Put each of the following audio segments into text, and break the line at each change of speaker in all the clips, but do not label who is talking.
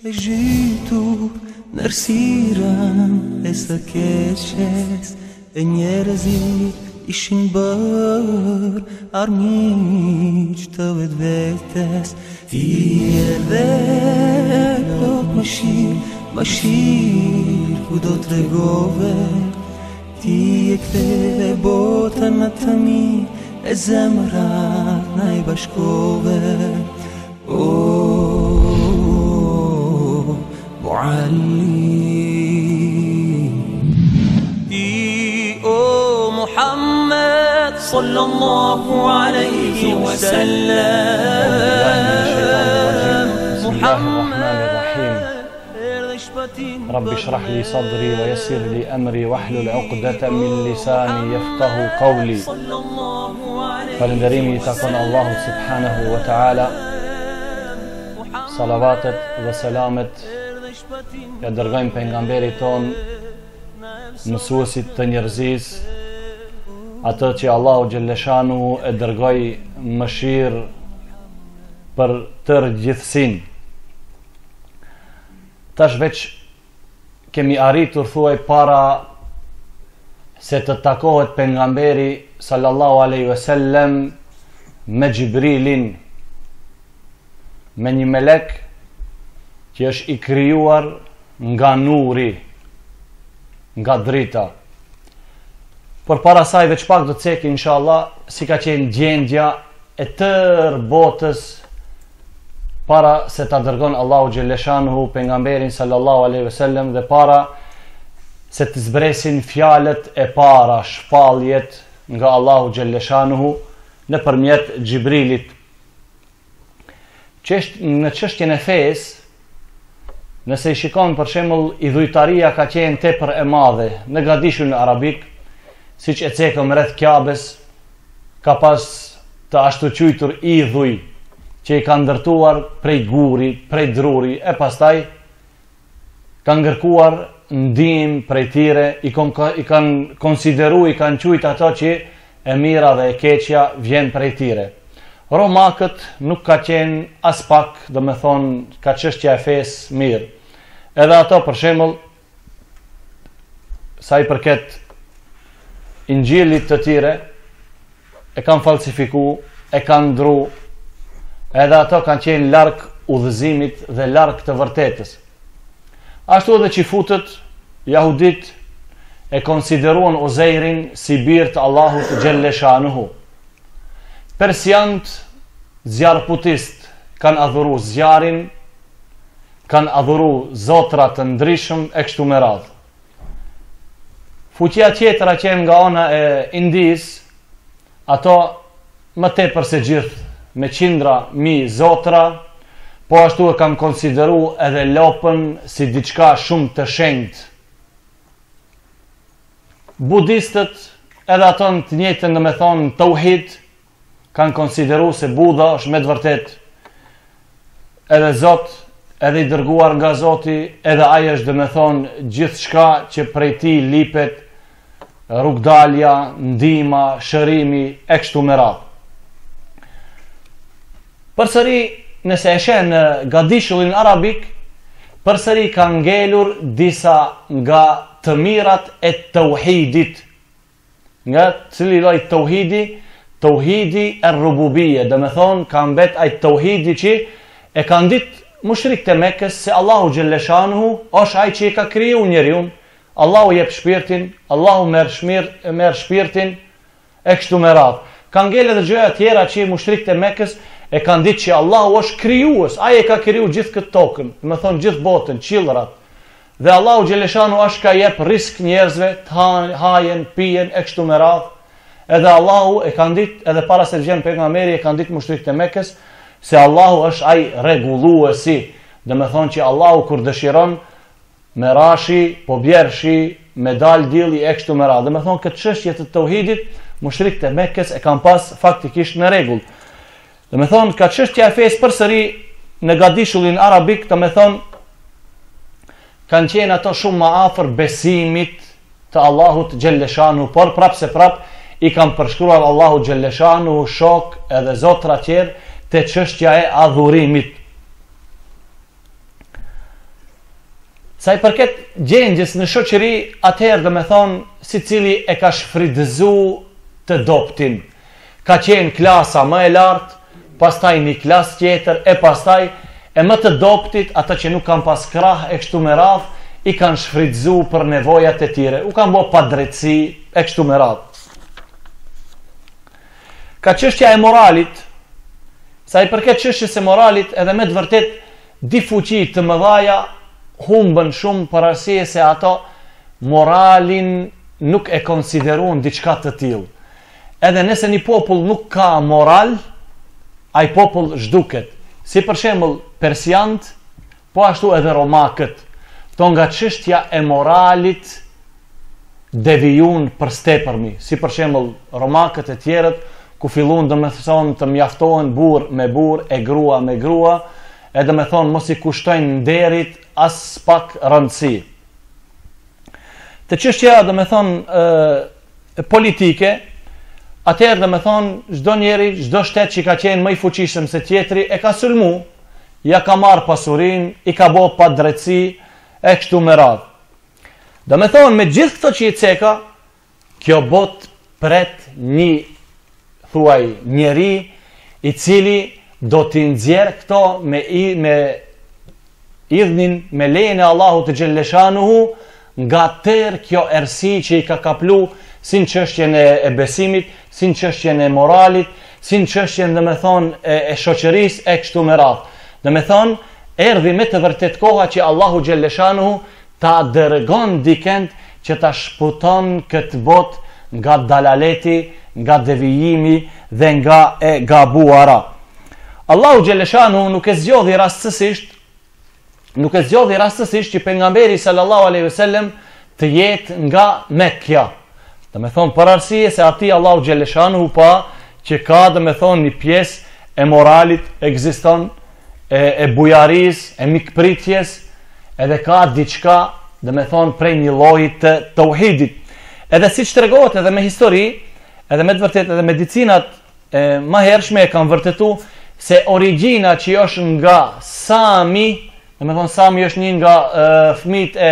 E zhytur në errësirën e së keqes, e njerëzit ishin bërë armiq të vetvetes. Ti edhe plot mëshirë ku do t'regove. Ti e ktheve botën në të mirë, e zemrat na I bashkove. Ti o Muhammed sallallahu alaihi wasallam,
رب اشرح لي صدري ويسر لي أمري واحلل عقدة من لساني يفقه قولي. Falënderimi I takon Allahu subhanahu wa ta'ala. Salavatet dhe selamet ja dërgojmë pejgamberit ton, mësuesit të njerëzis, atë që Allahu xhelleshanu e dërgoi mëshirë për tërë gjithësinë. Tash veç kemi arritur thuaj para se të takohet pejgamberi sallallahu alaihi wasallam me Gjibrilin, me një melek që është I krijuar nga nuri, nga drita. Por para saj veç pak do të cek inshallah si ka qenë gjendja e tërë botës para se ta dërgon Allahu xhelleshanuhu pejgamberin sallallahu alaihi wasallam dhe para se të zbresin fjalët e para, shpalljet nga Allahu xhelleshanuhu nëpërmjet Gjibrilit. Në çështjen e fesë, nëse I shikon për shembull idhujtaria ka qenë tepër e madhe në gadishun arabik, siç e cekëm rreth Kabes, ka pas të ashtu quajtur idhuj që I kanë ndërtuar prej guri, prej druri, e pastaj kanë ngërkuar ndim prej tyre, I kanë konsideru, I kanë quajt ato që e mira dhe e keqja vjen prej tyre. Romakët nuk ka qenë as pak, do me thonë, ka çështja e fesë mirë. Edhe ato për shembull, sa I përket Injilit të tyre, e kanë falsifiku, e kanë ndru, edhe ato kanë qenë larg udhëzimit dhe larg të vërtetës. Ashtu edhe që futët, jahudit e konsideruan Uzeirin si bir të Allahut xhelleshanuhu. Persiant, zjarputist, kanë adhuru zjarin, kanë adhuru zotra të ndryshëm e kështu me radhë. Fuqia tjetër që nga ana e Indis, ato më tepër se gjithë, me qindra mi zotra, po ashtu e kanë konsideru edhe lopën si diçka shumë të shenjtë. Budistët, edhe ato në të njëjtën do me thonë tauhid, kanë konsideru se Budha është me të vërtet edhe Zot, edhe I dërguar nga Zoti, edhe ai është do me thonë gjithçka që prej tij lipet, rrugdalja, ndihma, shërimi e kështu me radhë. Përsëri, nëse e sheh në gadishullin arabik, përsëri ka ngelur disa nga të mirat e tauhidit. Nga cili lloj tauhidi? Tauhidi e rububie, do me thonë ka mbet ai tauhidi që e kanë ditë mushrikët e Mekës se Allahu xhelleshanuhu është ai që e ka kriju njeriu. Allahu jep shpirtin, Allahu merr shpirtin e kështu me radhë. Ka ngelë edhe gjëra tjera që mushrikët e Mekës e kanë ditë që Allahu është krijues, ai e ka kriju gjithë këtë tokën, do me thonë gjithë botën, qiellrat. Dhe Allahu xhelleshanuhu është ka jep risk njerëzve të hajen, pijen e kështu me radhë. Edhe Allahu e kanë ditë, edhe para se të vjen pejgamberi e kanë ditë mushrikët e Mekës se Allahu është ai rregulluesi, do me thonë që Allahu kur dëshiron me rashi, po bjershi, me dal dilli e kështu me radhë. Do me thonë këtë çështje të tauhidit mushrikët e Mekës e kanë pas faktikisht në rregull. Do me thonë ka çështja e fesë përsëri në gadishullin arabik, do me thonë kanë qenë ato shumë më afër besimit të Allahut xhelleshanuhu, por prapë se prapë I kanë përshkruar Allahu xhelleshanuhu shok edhe zotra tjerë te çështja e adhurimit. Sa i përket gjendjes në shoqëri, atëherë do me thonë si cili e ka shfrytëzu të doptin. Ka qenë klasa më e lartë, pastaj një klasë tjetër, e pastaj e më të doptit, ata që nuk kanë pas krah e kështu me radhë, i kanë shfrytëzu për nevojat e tyre, u kanë bërë padrejtësi e kështu me radhë. Ka çështja e moralit, sa i përket çështjes e moralit, edhe me të vërtet di fuqi të mëdhaja humbën shumë për arsye se ato moralin nuk e konsiderojnë diçka të tillë. Edhe nëse një popull nuk ka moral, ai popull zhduket. Si për shembull persiant, po ashtu edhe romakët. To nga çështja e moralit devijun për stepërmi. Si për shembull romakët e tjerët, ku fillun dhe me thonë të mjaftohen burr me burr, e grua me grua, edhe me thonë mos i kushtojnë nderit as pak rëndësi. Të çështja dhe me thonë politike, atëherë dhe me thonë çdo njeri, çdo shtet që ka qenë më i fuqishëm se tjetri, e ka sulmu, ja ka marrë pasurin, i ka bo pa drejtësi, e kështu me radhë. Dhe me thonë, me gjithë këto që i ceka, kjo bot pret një, thuaj, njeri i cili do t'i nxjerr këto me idhnin, me lejen e Allahut të xhelleshanuhu, nga tërë kjo errësi që i ka kaplu, si në çështjen e besimit, si në çështjen e moralit, si në çështjen dhe me thonë e shoqërisë e kështu me radhë. Dhe me thonë, erdhi me të vërtet koha që Allahu xhelleshanuhu ta dërgon dikend që ta shputon këtë botë nga dalaleti, nga devijimi dhe nga e gabuara. Allahu xhelleshanuhu nuk e zgjodhi rastësisht që pejgamberi sallallahu alaihi wasallam të jetë nga Mekja. Dhe me thonë për arsye se ati Allahu xhelleshanuhu pa që ka dhe me thonë një pjesë e moralit ekziston, e bujaris, e mikpritjes, edhe ka diçka dhe me thonë prej një lloji të tauhidit. Edhe siç tregohet edhe me histori, edhe me të vërtetë edhe medicinat më hershme e kanë vërtetu se origjina që është nga Sami, dhe me thonë Sami është një nga fëmijët e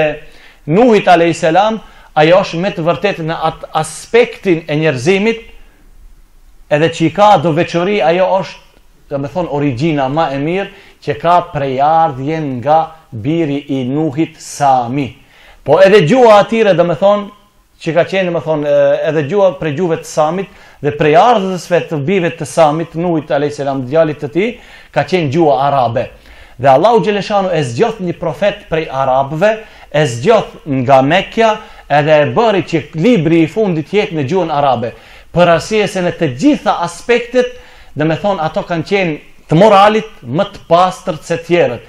Nuhit alayhis salam, ajo është me të vërtetë në atë aspektin e njerëzimit, edhe që i ka do veçori, ajo është, dhe me thonë, origjina ma e mirë, që ka prejardhjen nga biri i Nuhit Sami. Po edhe gjua atyre, dhe me thonë, që ka qenë, dhe me thonë, edhe gjua prej gjuhëve të Samit, dhe prejardhësve të bive të Samit, Nuhit a.s. djalit të ti, ka qenë gjua arabe. Dhe Allahu xhelleshanu e zgjoth një profet prej arabëve, e zgjoth nga Mekja, edhe e bëri që libri i fundit jetë në gjuhën arabe. Për arsye se në të gjitha aspektet, dhe me thonë ato kanë qenë të moralit më të pastërt se tjerët.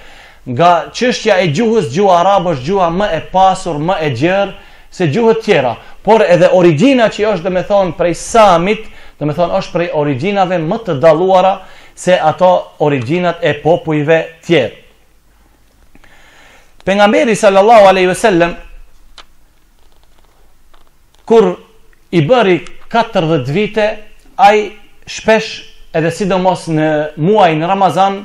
Nga çështja e gjuhës, gjuha arabe është gjuha më e pasur, më e gjerë se gjuhët tjera. Por edhe origjina që është dhe me thonë prej Samit, dhe me thonë është prej origjinave më të dalluara se ato origjinat e popujve tjerë. Pejgamberi sallallahu alaihi wasallam kur i bëri 40 vite, ai shpesh edhe sidomos në muajin Ramazan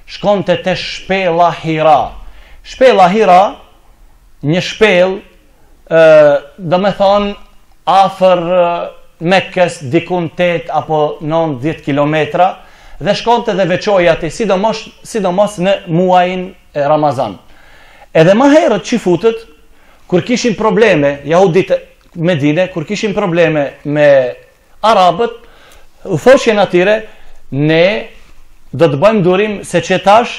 shkonte te shpella Hira. Shpella Hira, një shpellë, do me thonë afër Mekkes, dikun 8 apo 9-10 kilometra, dhe shkonte dhe veçoi aty, sidomos në muajin Ramazan. Edhe më herët që futët, kur kishin probleme, jahudit Medine, kur kishin probleme me arabët, u thoshin atyre, ne do të bëjmë durim se që tash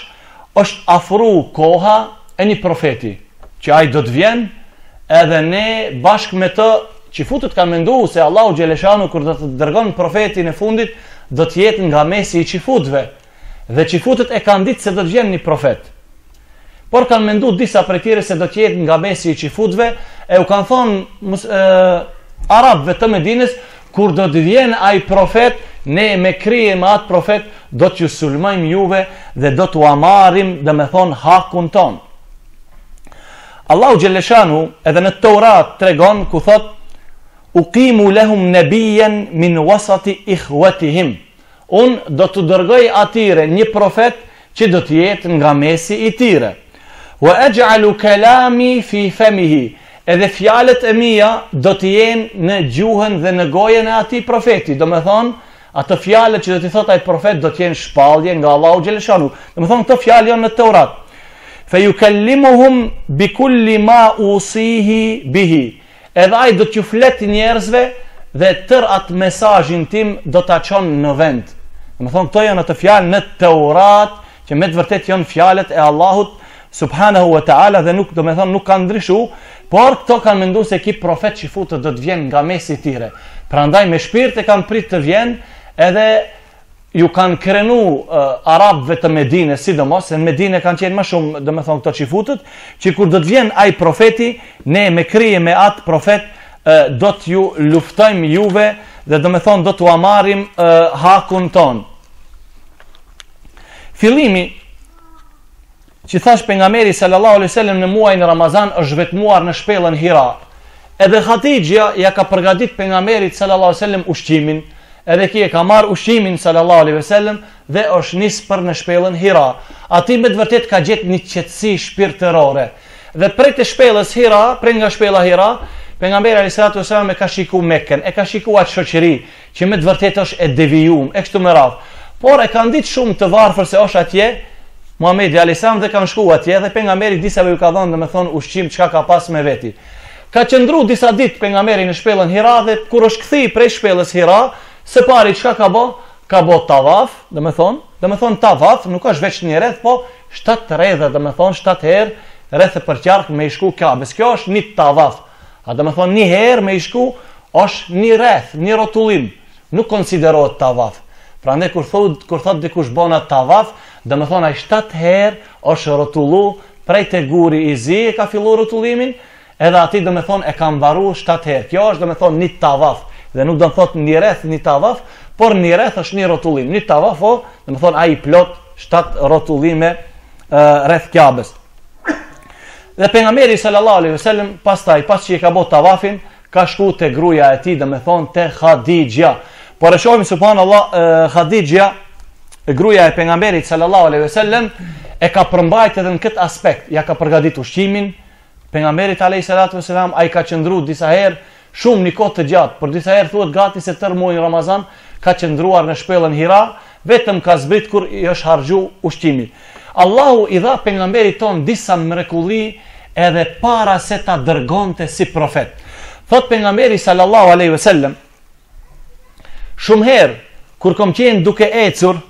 është afru koha e një profeti, që ai do të vjen, edhe ne bashkë me të, që futët kanë mendu se Allahu xhelleshanu kur do të dërgon profetin e fundit, do të jetë nga mesi i qifutëve, dhe qifutët e kanë ditë se do të vjen një profet. Por kanë mendu disa prej tyre se do të jetë nga mesi i qifutëve, e u kanë thonë arabëve të Medinës, kur do të vjen ai profet, ne me krije me atë profet, do t'ju sulmojmë juve dhe do t'u amarim dhe me thonë hakun ton. Allahu xhelleshanu edhe në Taurat tregon ku thot uqimu lahum nabiyyan min wasati ikhwatihim. Unë do të dërgoj atyre një profet që do të jetë nga mesi i tyre. wa aj'alu kalami fi famihi, edhe fjalët e mia do të jenë në gjuhën dhe në gojën e atij profeti. Do me thonë, ato fjalët që do t'i thot ai profet do të jenë shpallje nga Allahu xhaleshanu. Do me thonë, këto fjalë janë në Teurat. Fa yukallimuhum bi kulli ma usihi bihi. Edhe ai do t'ju flet njerëzve dhe tër atë mesazhin tim do ta çon në vend. Do me thonë, këto janë ato fjalë në Teurat që me të vërtet janë fjalët e Allahut subhanahu wa ta'ala dhe nuk, do me thonë, nuk kanë ndryshu, por këto kanë mendu se ki profet që futët do të vjen nga mesi tire. Prandaj me shpirt e kanë prit të vjen, edhe ju kanë krenu arabëve të Medine, sidomos, se në Medine kanë qenë më shumë, do me thonë, këto që futët, që kur do të vjen ai profeti, ne me krije me atë profet, do të ju luftojmë juve, dhe do me thonë, do të amarim hakun ton. Fillimi, që thash pejgamberi sallallahu alaihi wasallam në muajin Ramazan është vetmuar në shpellën Hira. Edhe Hatixha ja ka përgatitur pejgamberit sallallahu alaihi wasallam ushqimin, edhe ki e ka marr ushqimin sallallahu alaihi wasallam dhe është nis për në shpellën Hira. Ati me të vërtet ka gjetë një qetësi shpirtërore. Dhe prej të shpellës Hira, prej nga shpella Hira, pejgamberi alaihi salatu wasallam e ka shikuar Mekën, e ka shikuar atë shoqëri që me të vërtet është e devijuar, e kështu me radhë. Por e kanë ditë shumë të varfër se është atje Muhamedi alayhis salam dhe kanë shkuar atje dhe pejgamberi disave ju ka dhënë, domethënë, ushqim çka ka pas me veti. Ka qëndruar disa ditë pejgamberi në shpellën Hira dhe kur është kthyi prej shpellës Hira, së pari çka ka bë? Ka bë tavaf, domethënë tavaf nuk është vetëm një rreth, po 7 rrethë, domethënë 7 herë rreth e përqark me i shku Kabes. Kjo është një tavaf. A domethënë një herë me i shku është një rreth, një rrotullim. Nuk konsiderohet tavaf. Prandaj kur thot dikush bona tavaf, do me thonë ai 7 herë është rrotullu prej te guri i zi e ka fillu rrotullimin, edhe ati do me thonë e ka mbaru 7 herë. Kjo është do me thonë një tavaf, dhe nuk do me thotë një rreth një tavaf, por një rreth është një rrotullim. Një tavaf o, do me thonë ai plot 7 rrotullime rreth Kabes. Dhe pejgamberi sallallahu alaihi wasallam pas që i ka bë tavafin, ka shku te gruaja e tij, do me thonë te Hatixha. Por e shohim subhanallahu, Hatixha, gruaja e pejgamberit sallallahu alaihi wasallam, e ka përmbajtur edhe në këtë aspekt. Ja ka përgatitur ushqimin pejgamberit alayhi salatu wasalam, ai ka qëndruar disa herë shumë një kohë të gjatë, por disa herë thuhet gati se tër muajin Ramazan ka qëndruar në shpellën Hira, vetëm ka zbrit kur i është harxhu ushqimi. Allahu i dha pejgamberit ton disa mrekulli edhe para se ta dërgonte si profet. Thot pejgamberi sallallahu alaihi wasallam, shumë herë kur kom qenë duke ecur,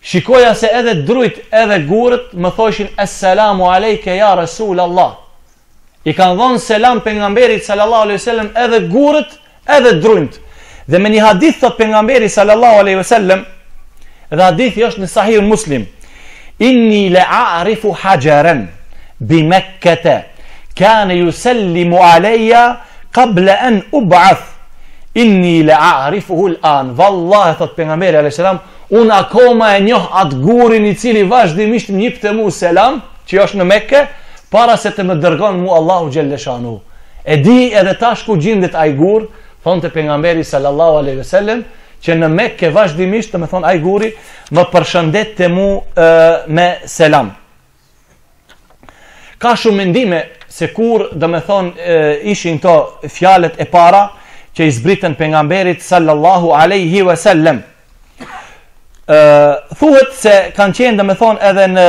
shikoja se edhe drujt edhe gurët më thoshin Esselamu alejke ja Rasul Allah. I kanë dhonë selam pejgamberit sallallahu alaihi wasallam edhe gurët edhe drujt. Dhe me një hadith thot pejgamberi sallallahu alaihi wasallam, dhe hadithi është në Sahihun Muslim, inni la a'rifu hajaran bi Mekkete kana yusallimu alayya qabla an ub'ath. Inni la a'rifuhu al-an. Wallahi thot pejgamberi alayhis salam, un akoma e njoh atë gurin i cili vazhdimisht më jepte mua selam, që është në Mekë, para se të më dërgon mua Allahu xhelleshanu. E di edhe tash ku gjendet ai gur, thonte pejgamberi sallallahu alaihi wasallam, që në Mekë vazhdimisht, do të thon ai guri më përshëndette mua me selam. Ka shumë mendime se kur, do të thon, ishin to fjalët e para që i zbritën pejgamberit sallallahu alaihi wasallam. Thuhet se kanë qenë, do me thonë, edhe në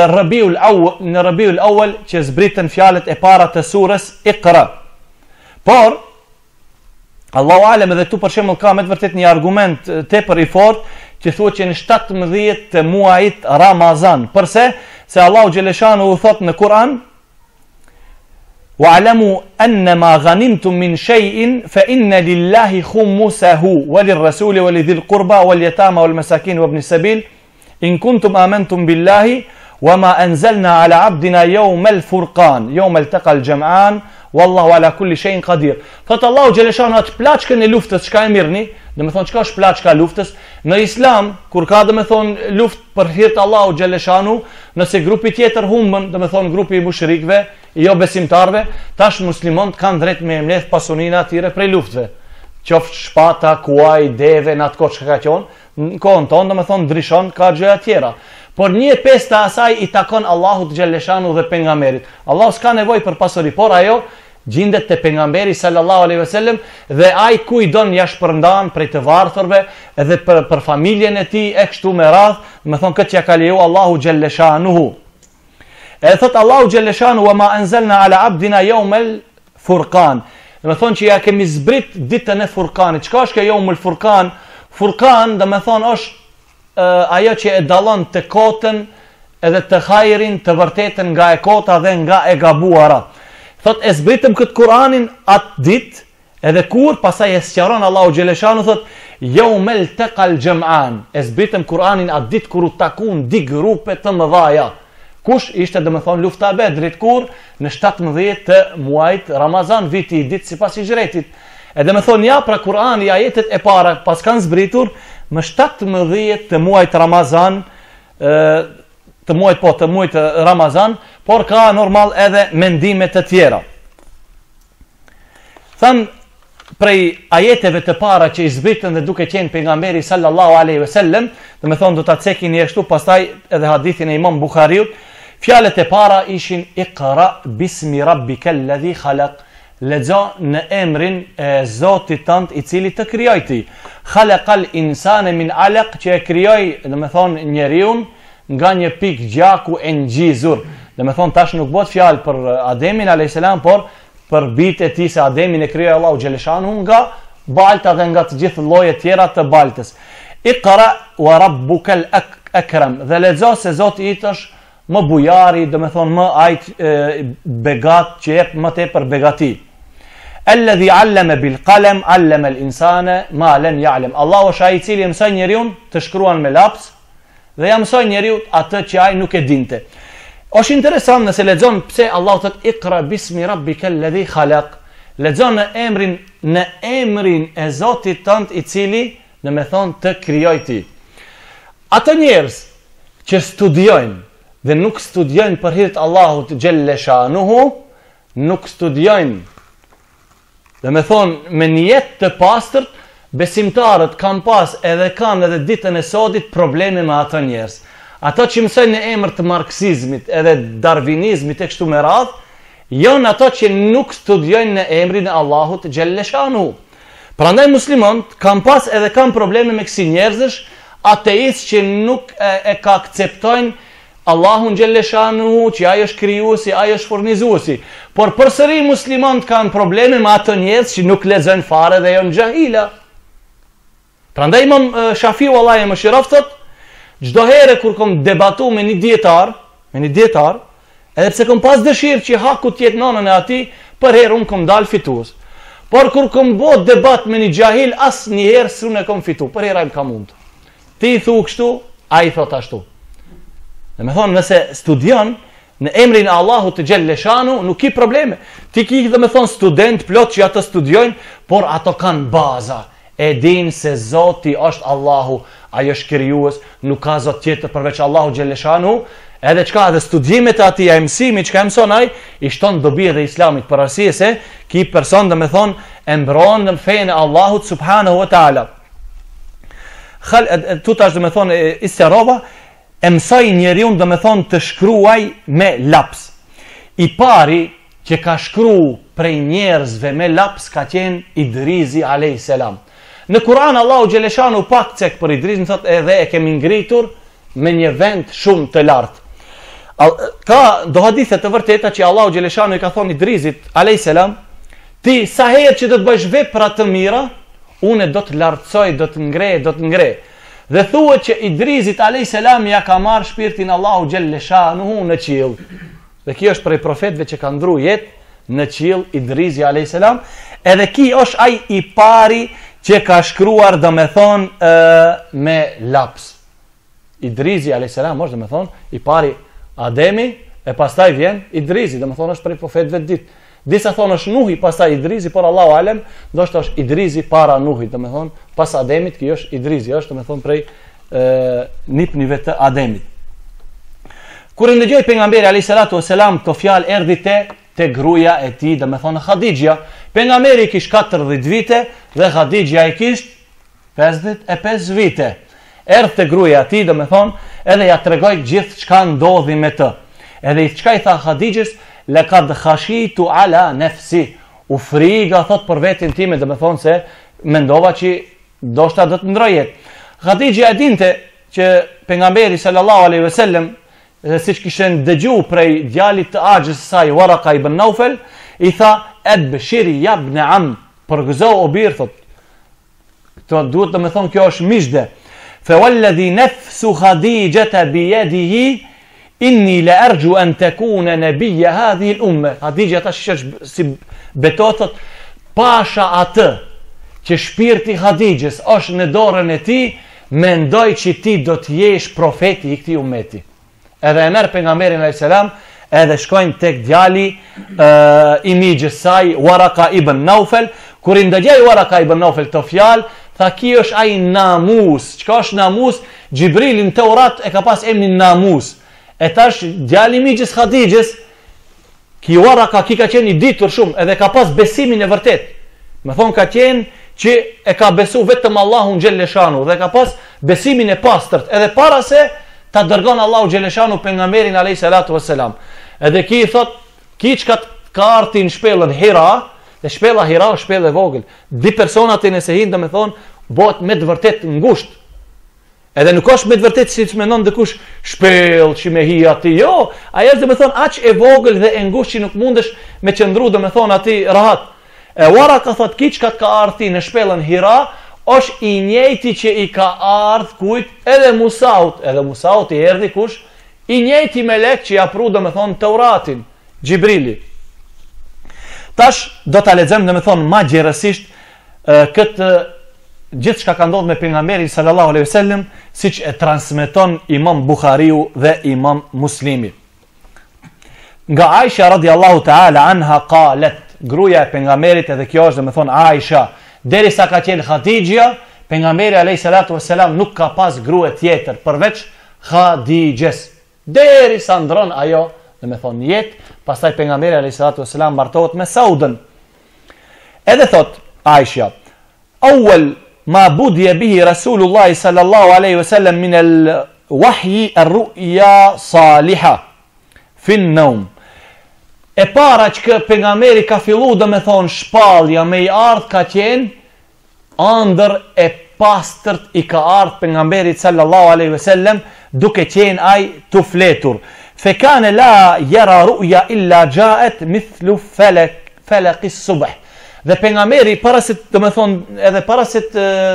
Rabiul Awwal që zbritën fjalët e para të surës Iqra. Por Allahu alem, edhe tu për shembull ka me të vërtet një argument tepër i fortë që thuhet që në 17 të muajit Ramazan. Përse? Se Allahu xhaleshanu u thot në Kur'an, wa'lamu annama ghanimtum min shay'in fa inna lillahi khumsahu wa lirrasuli wa lidhil qurba wal yatama wal masakin wa ibn sabil in kuntum amantum billahi wa ma anzalna ala abdina yawm al furqan yawm altaqa al jam'an wallahu ala kulli shay'in qadir. Thot Allahu xhaleshanu atë plaçkën e luftës çka e mirni, do të thonë çka është plaçka e luftës në Islam, kur ka do të thonë luftë për hir të Allahu xhaleshanu, nëse grupi tjetër humbën, do të thonë grupi i mushrikëve, jo besimtarve, tash muslimanët kanë drejt me mbledh pasuninë atyre prej luftëve. Qoftë shpata, kuaj, deve, në atë kohë çka ka qenë, në kohën tonë do të thonë ndryshon, ka gjëra tjera. por 1/5 të asaj i takon Allahut xhalleshanu dhe pejgamberit. Allahu s'ka nevojë për pasuri, por ajo gjendet te pejgamberi sallallahu alaihi wasallam dhe ai ku i don ja shpërndan prej të varfërve edhe për familjen e tij e kështu me radh, më thon këtë ja ka leju Allahu xhalleshanuhu. E thot Allahu xhalleshanu wa ma anzalna ala abdina yawmal furqan. Do të thonë që ja kemi zbrit ditën e Furkanit. Çka është kjo Yawmul Furqan? Furqan, do të thonë është ajo që e dallon të kotën edhe të hajrin, të vërtetën nga e kota dhe nga e gabuara. Thot e zbritëm këtë Kur'anin atë ditë, edhe kur pastaj e sqaron Allahu xhaleshanu thot yawmal taqal jam'an. E zbritëm Kur'anin atë ditë kur u takuan di grupe të mëdha. Kush ishte dhe më thonë lufta e Bedrit kur në 17 të muajt Ramazan viti i ditë sipas hijretit. E dhe më thonë ja pra Kur'ani ajetet e para pas kanë zbritur më 17 të muajt Ramazan, të muajt Ramazan, por ka normal edhe mendime të tjera. Thanë prej ajeteve të para që i zbritën dhe duke qenë pejgamberi sallallahu alaihi wasallam, dhe më thonë do ta cekin një kështu pastaj edhe hadithin e Imam Buhariut. Fjalët e para ishin Iqra bismi rabbikal ladhi khalaq. Lexo në emrin e Zotit tënd i cili të krijoi ti. Khalaqal insana min alaq, që e krijoi, do të thonë njeriu nga një pikë gjaku e ngjizur. Do të thonë tash nuk bëhet fjalë për Ademin alayhis salam, por për bijtë e tij se Ademin e krijoi Allahu xhaleshanu nga balta dhe nga të gjithë llojet tjera të baltës. Iqra wa rabbukal akram. Dhe lexo se Zoti i është më bujari, do me thonë më ajt begat që jep më tepër begati. Alladhi allama bil qalam allama al insana ma lam ya'lam. Allahu është ai i cili mëson njeriu të shkruan me laps dhe ja mëson njeriu atë që ai nuk e dinte. Është interesant nëse lexon pse Allahu thot Iqra bismi rabbikal ladhi khalaq. Lexon në emrin e Zotit tënd i cili, do me thonë, të krijoi ti. Ato njerëz që studiojnë dhe nuk studiojnë për hir të Allahut xhalleshanuhu, nuk studiojnë, dhe me thonë me niyet të pastërt, besimtarët kanë pas edhe kanë edhe ditën e sodit probleme me ato njerëz. Ato që mësojnë në emër të marksizmit edhe darvinizmit e kështu me radh, janë ato që nuk studiojnë në emrin e Allahut xhalleshanuhu. Prandaj muslimanët kanë pas edhe kanë probleme me kësi njerëzish, ateistë që nuk e ka akceptojnë Allahun xhalleshanuhu, që ai është krijuesi, ai është furnizuesi. Por përsëri muslimanët kanë probleme me ato njerëz që nuk lexojnë fare dhe janë xahila. Prandaj Imam Shafiu Allahu më shiroft thot, çdo herë kur kam debatu me një dietar, edhe pse kam pas dëshirë që haku të jetë nënën e atij, për herë unë kam dal fitues. Por kur kam bë debat me një xahil, asnjëherë s'unë kam fitu, për herë ai më ka mund. Ti i thu kështu, ai thot ashtu. Dhe me thonë, nëse studion në emrin e Allahut të xhalleshanu, nuk ki probleme. Ti ki dhe me thonë student plot që ato studiojnë, por ato kanë baza. E din se Zoti është Allahu, ai është krijues, nuk ka zot tjetër përveç Allahu xhalleshanu. Edhe çka edhe studimet e atij, mësimi çka mëson ai, i shton dobi edhe Islamit, për arsye se ki person dhe me thonë e mbron në fenë e Allahut subhanahu wa taala. Tu tash dhe me thonë istirova, e mësoj njeriu do me thonë të shkruaj me laps. I pari që ka shkru prej njerëzve me laps ka qenë Idrizi a.s. Në Kur'an Allahu xhaleshanu pak cek për Idrizin thot edhe e kemi ngritur me një vend shumë të lartë. Ka do hadithe të vërteta që Allahu xhaleshanu i ka thonë Idrizit a.s. Ti sa herë që do të bësh vepra të mira, unë do të lartësoj, do të ngrej. Dhe thuhet që Idrizit a.s. ja ka marrë shpirtin Allahu xhaleshanuhu në qiell. Dhe kjo është prej profetëve që ka ndru jetë në qiell Idrizi a.s. Edhe ki është ai i pari që ka shkruar dhe me thonë me laps. Idrizi a.s. është dhe me thonë i pari Ademi, e pastaj vjen Idrizi, dhe me thonë është prej profetëve ditë. Disa thonë është Nuhi, pastaj Idrizi, por Allahu alem, ndoshta është Idrizi para Nuhit, do të thonë pas Ademit, kjo është Idrizi, është do të thonë prej nipnive të Ademit. Kur e ndëgjoi pejgamberi alayhis salatu wasalam to fjalë erdhi te gruaja e tij, do të thonë Khadixha. Pejgamberi kishte 40 vite dhe Khadixha i kishte 55 vite. erdhte gruaja e tij, domethënë, edhe ja tregoi gjithë çka ndodhi me të. Edhe çka i tha Hadixhes, laqad khashitu ala nafsi. U friga thot për veten time, domethënë se mendova që ndoshta do të ndrojet. Hadixhi e dinte që pejgamberi sallallahu alaihi wasallam, siç kishte dëgjuar prej djalit të Axhës së saj Waraka ibn Naufel, i tha abshiri ya ibn am, përgëzo o bir thot. Këto duhet të më thonë kjo është mishde. Fa walladhi nafsu Khadijata bi yadihi inni la arju an takuna nabiyya hadhihi al-umma. Khadija tash si betohet pasha atë që shpirti Hadixhes është në dorën e tij, mendoj që ti do të jesh profeti i këtij ummeti. Edhe e merr pejgamberin alayhis salam, edhe shkojnë tek djali i migjës saj Waraka ibn Naufel. Kur i ndëgjoi Waraka ibn Naufel të fjalë, tha ki është ai namus. Çka është namus? Xhibrili në Teurat e ka pas emrin namus. E tash djali i migjës Hadixhes, ki Waraka ki ka qenë i ditur shumë, edhe ka pas besimin e vërtet. Me thonë ka qenë që e ka besu vetëm Allahun Gjelleshanu, dhe ka pas besimin e pastërt, edhe para se ta dërgon Allahu Gjelleshanu pejgamberin alayhi salatu wassalam. Edhe ki i thot, ki çka ka arti në shpellën Hira, dhe shpella Hira është shpellë e vogël. Di personat e nëse hinë, me thonë, bëhet me të vërtet ngusht. Edhe nuk është me të vërtet si që mendon dikush shpellë që me hi ati, jo, ajo është me thonë aq e vogël dhe e ngusht që nuk mundesh me qëndru me thonë ati rahat. E Waraka thot ki çka ka arti në shpellën Hira, është i njëjti që i ka ardh kujt edhe Musaut i erdhi kush? I njëjti melek që ja pru me thonë Teuratin, Xhibrili. Tash do ta lexojmë me thonë ma gjerësisht këtë gjithë çka ka ndodhur me pejgamberin sallallahu alaihi wasallam, siç e transmeton Imam Buhariu dhe Imam Muslimi. Nga Aisha radhiyallahu ta'ala anha qalet, gruaja e pejgamberit, edhe kjo është domethënë Aisha, derisa ka qenë Hadixha, pejgamberi alayhi salatu wassalam nuk ka pas grua tjetër përveç Hadixhes. Derisa ndron ajo, domethënë jetë, pastaj pejgamberi alayhi salatu wassalam martohet me Saudën. Edhe thot Aisha, awwal ma budiya bihi Rasulullah sallallahu alaihi wasallam min al-wahyi ar-ru'ya salihah fi an-nawm. E para që pejgamberi ka fillu me thonë shpallja me i ardh ka qenë ëndër e pastërt i ka ardh pejgamberit sallallahu alaihi wasallam duke qenë ai të fletur. Fe kane la yara ru'ya illa jaat mithlu falaq as-subh. Dhe pejgamberi para se edhe para se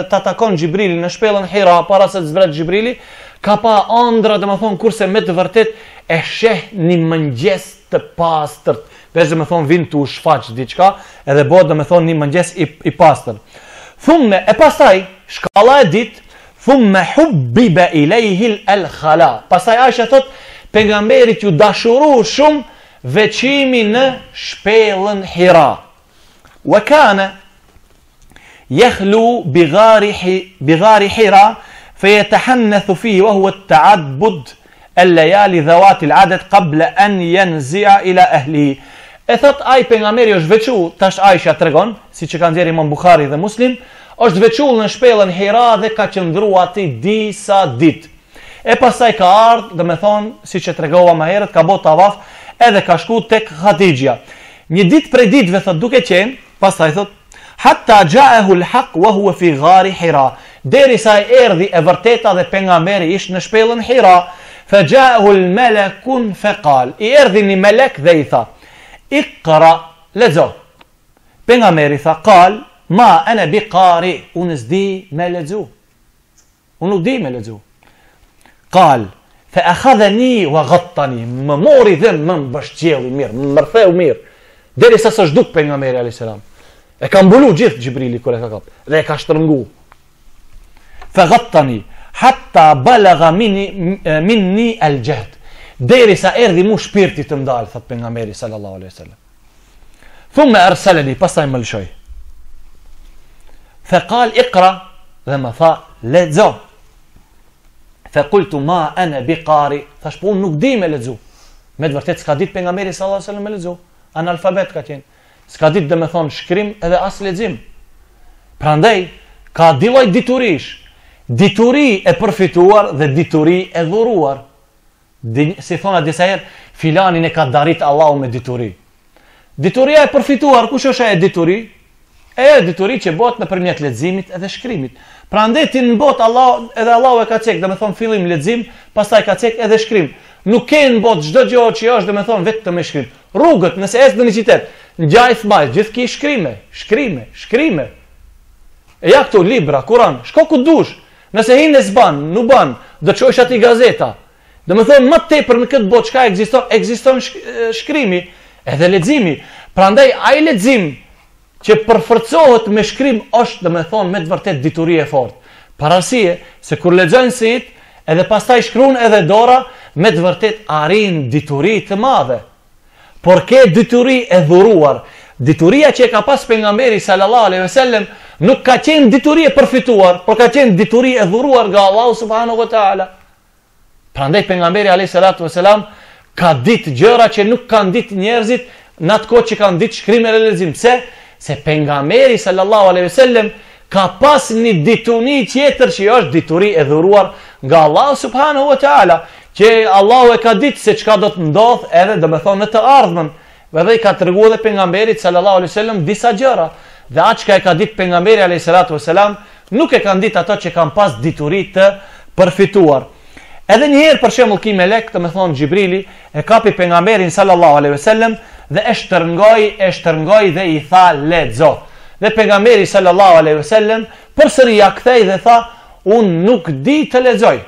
ta takon Xhibrili në shpellën Hira, para se të zbret Xhibrili, ka pa ëndra kurse me të vërtet e sheh një mëngjes të pastërt. Veç vinë të u shfaq diçka, edhe bëhet një mëngjes i pastërt. Thumme, e pastaj, shkalla e dit, thumme hubbiba ilayhi al-khala. Pastaj Aisha thot, pejgamberit ju dashuru shumë veçimi në shpellën Hira. Wa kana yakhlu bighari Hira fayatahannathu fihi wa huwa at-ta'abbud al-layali dhawat al-adad qabla an yanzi'a ila ahlihi. E thot ai pejgamberi është veçu, tash Aisha tregon, siç e kanë nxjerrë Imam Buhari dhe Muslim, është veçu në shpellën Hira dhe ka qëndruar aty disa ditë. E pastaj ka ardhur, domethënë, siç e tregova më herët, ka bërë tavaf edhe ka shku tek Hadixha. Një ditë prej ditëve thot duke qenë, pastaj thot, hatta ja'ahu al-haq wa huwa fi ghari Hira. Derisa erdhi e vërteta dhe pejgamberi ishte në shpellën Hira, fa ja'ahu al-malakun fa qal. I erdhi një melek dhe i tha, Iqra, lezo. Pejgamberi tha, qal, ma ana biqari, unë s'di me lezu. Unë nuk di me lezu. Qal, fa akhadhani wa ghattani, më mori dhe më mbështjelli mirë, më mërtheu mirë. Derisa së zhduk pejgamberi alayhis salam. E ka mbulu gjithë Xhibrili kur e ka kap dhe e ka shtrëngu. Fa ghattani hatta balagha minni al-jahd. Derisa erdhi mu shpirti të ndal, thot pejgamberi sallallahu alaihi wasallam. Thumma arsalani, pastaj më lëshoi. Fa qal iqra, dhe më tha lezo. Fa qultu ma ana biqari, thash po unë nuk di me lezu. Me të vërtet s'ka ditë pejgamberi sallallahu alaihi wasallam me lezu. Analfabet ka qenë. S'ka ditë shkrim edhe as lexim. Prandaj ka di lloj diturish. dituri e përfituar dhe dituri e dhuruar. Si thona disa herë, filanin e ka darit Allahu me dituri. Dituria e përfituar, kush është e dituri? E dituri që bëhet nëpërmjet leximit edhe shkrimit. Prandaj ti në botë edhe Allahu e ka cek, domethënë fillim lexim, pastaj ka cek edhe shkrim. Nuk ke në botë çdo gjë që është domethënë vetëm me shkrim. Rrugët, nëse ecë në një qytet, ngjaj fëmaj, gjithë shkrime. E ja këtu libra, Kur'an, shko ku dush. Nëse hinë e s'ban, nuk ban, do të çosh aty gazeta. Domethënë më tepër në këtë botë çka ekziston shkrimi edhe leximi. Prandaj ai lexim që përforcohet me shkrim është domethënë me të vërtet dituri e fortë. Parasyje se kur lexojnë sit edhe pastaj shkruan edhe dora, me të vërtet arrin dituri të madhe. Por ke dituri e dhuruar. Dituria që e ka pas pejgamberi sallallahu alaihi wasallam nuk ka qenë dituri e përfituar, por ka qenë dituri e dhuruar nga Allahu subhanahu wa taala. Prandaj pejgamberi alayhi salatu wasalam ka ditë gjëra që nuk kanë ditë njerëzit në atë kohë që kanë ditë shkrim e lexim. Pse? Se pejgamberi sallallahu alaihi wasallam ka pas një dituni tjetër që është dituri e dhuruar nga Allahu subhanahu wa taala, që Allahu e ka ditë se çka do të ndodh edhe domethënë në të ardhmen. Edhe i ka treguar edhe pejgamberit sallallahu alaihi wasallam disa gjëra. Dhe atë që ka ditë pejgamberi alayhi salatu wasalam nuk e kanë ditë ato që kanë pas dituri të përfituar. Edhe njëherë për shembull ki melek, domethënë Xhibrili, e kapi pejgamberin sallallahu alaihi wasallam dhe e shtrëngoi dhe i tha lexo. Dhe pejgamberi sallallahu alaihi wasallam përsëri ja kthei dhe tha unë nuk di të lexoj.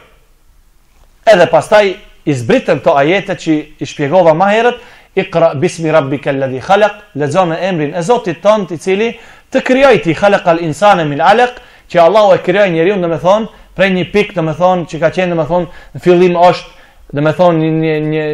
Edhe pastaj i zbritën këto ajete që i shpjegova më herët, Iqra bismi rabbikal ladhi khalaq, lexo me emrin e Zotit tënd i cili të krijoi ti khalaqal insana min alaq, që Allahu e krijoi njeriu domethënë prej një pikë domethënë që ka qenë domethënë në fillim është domethënë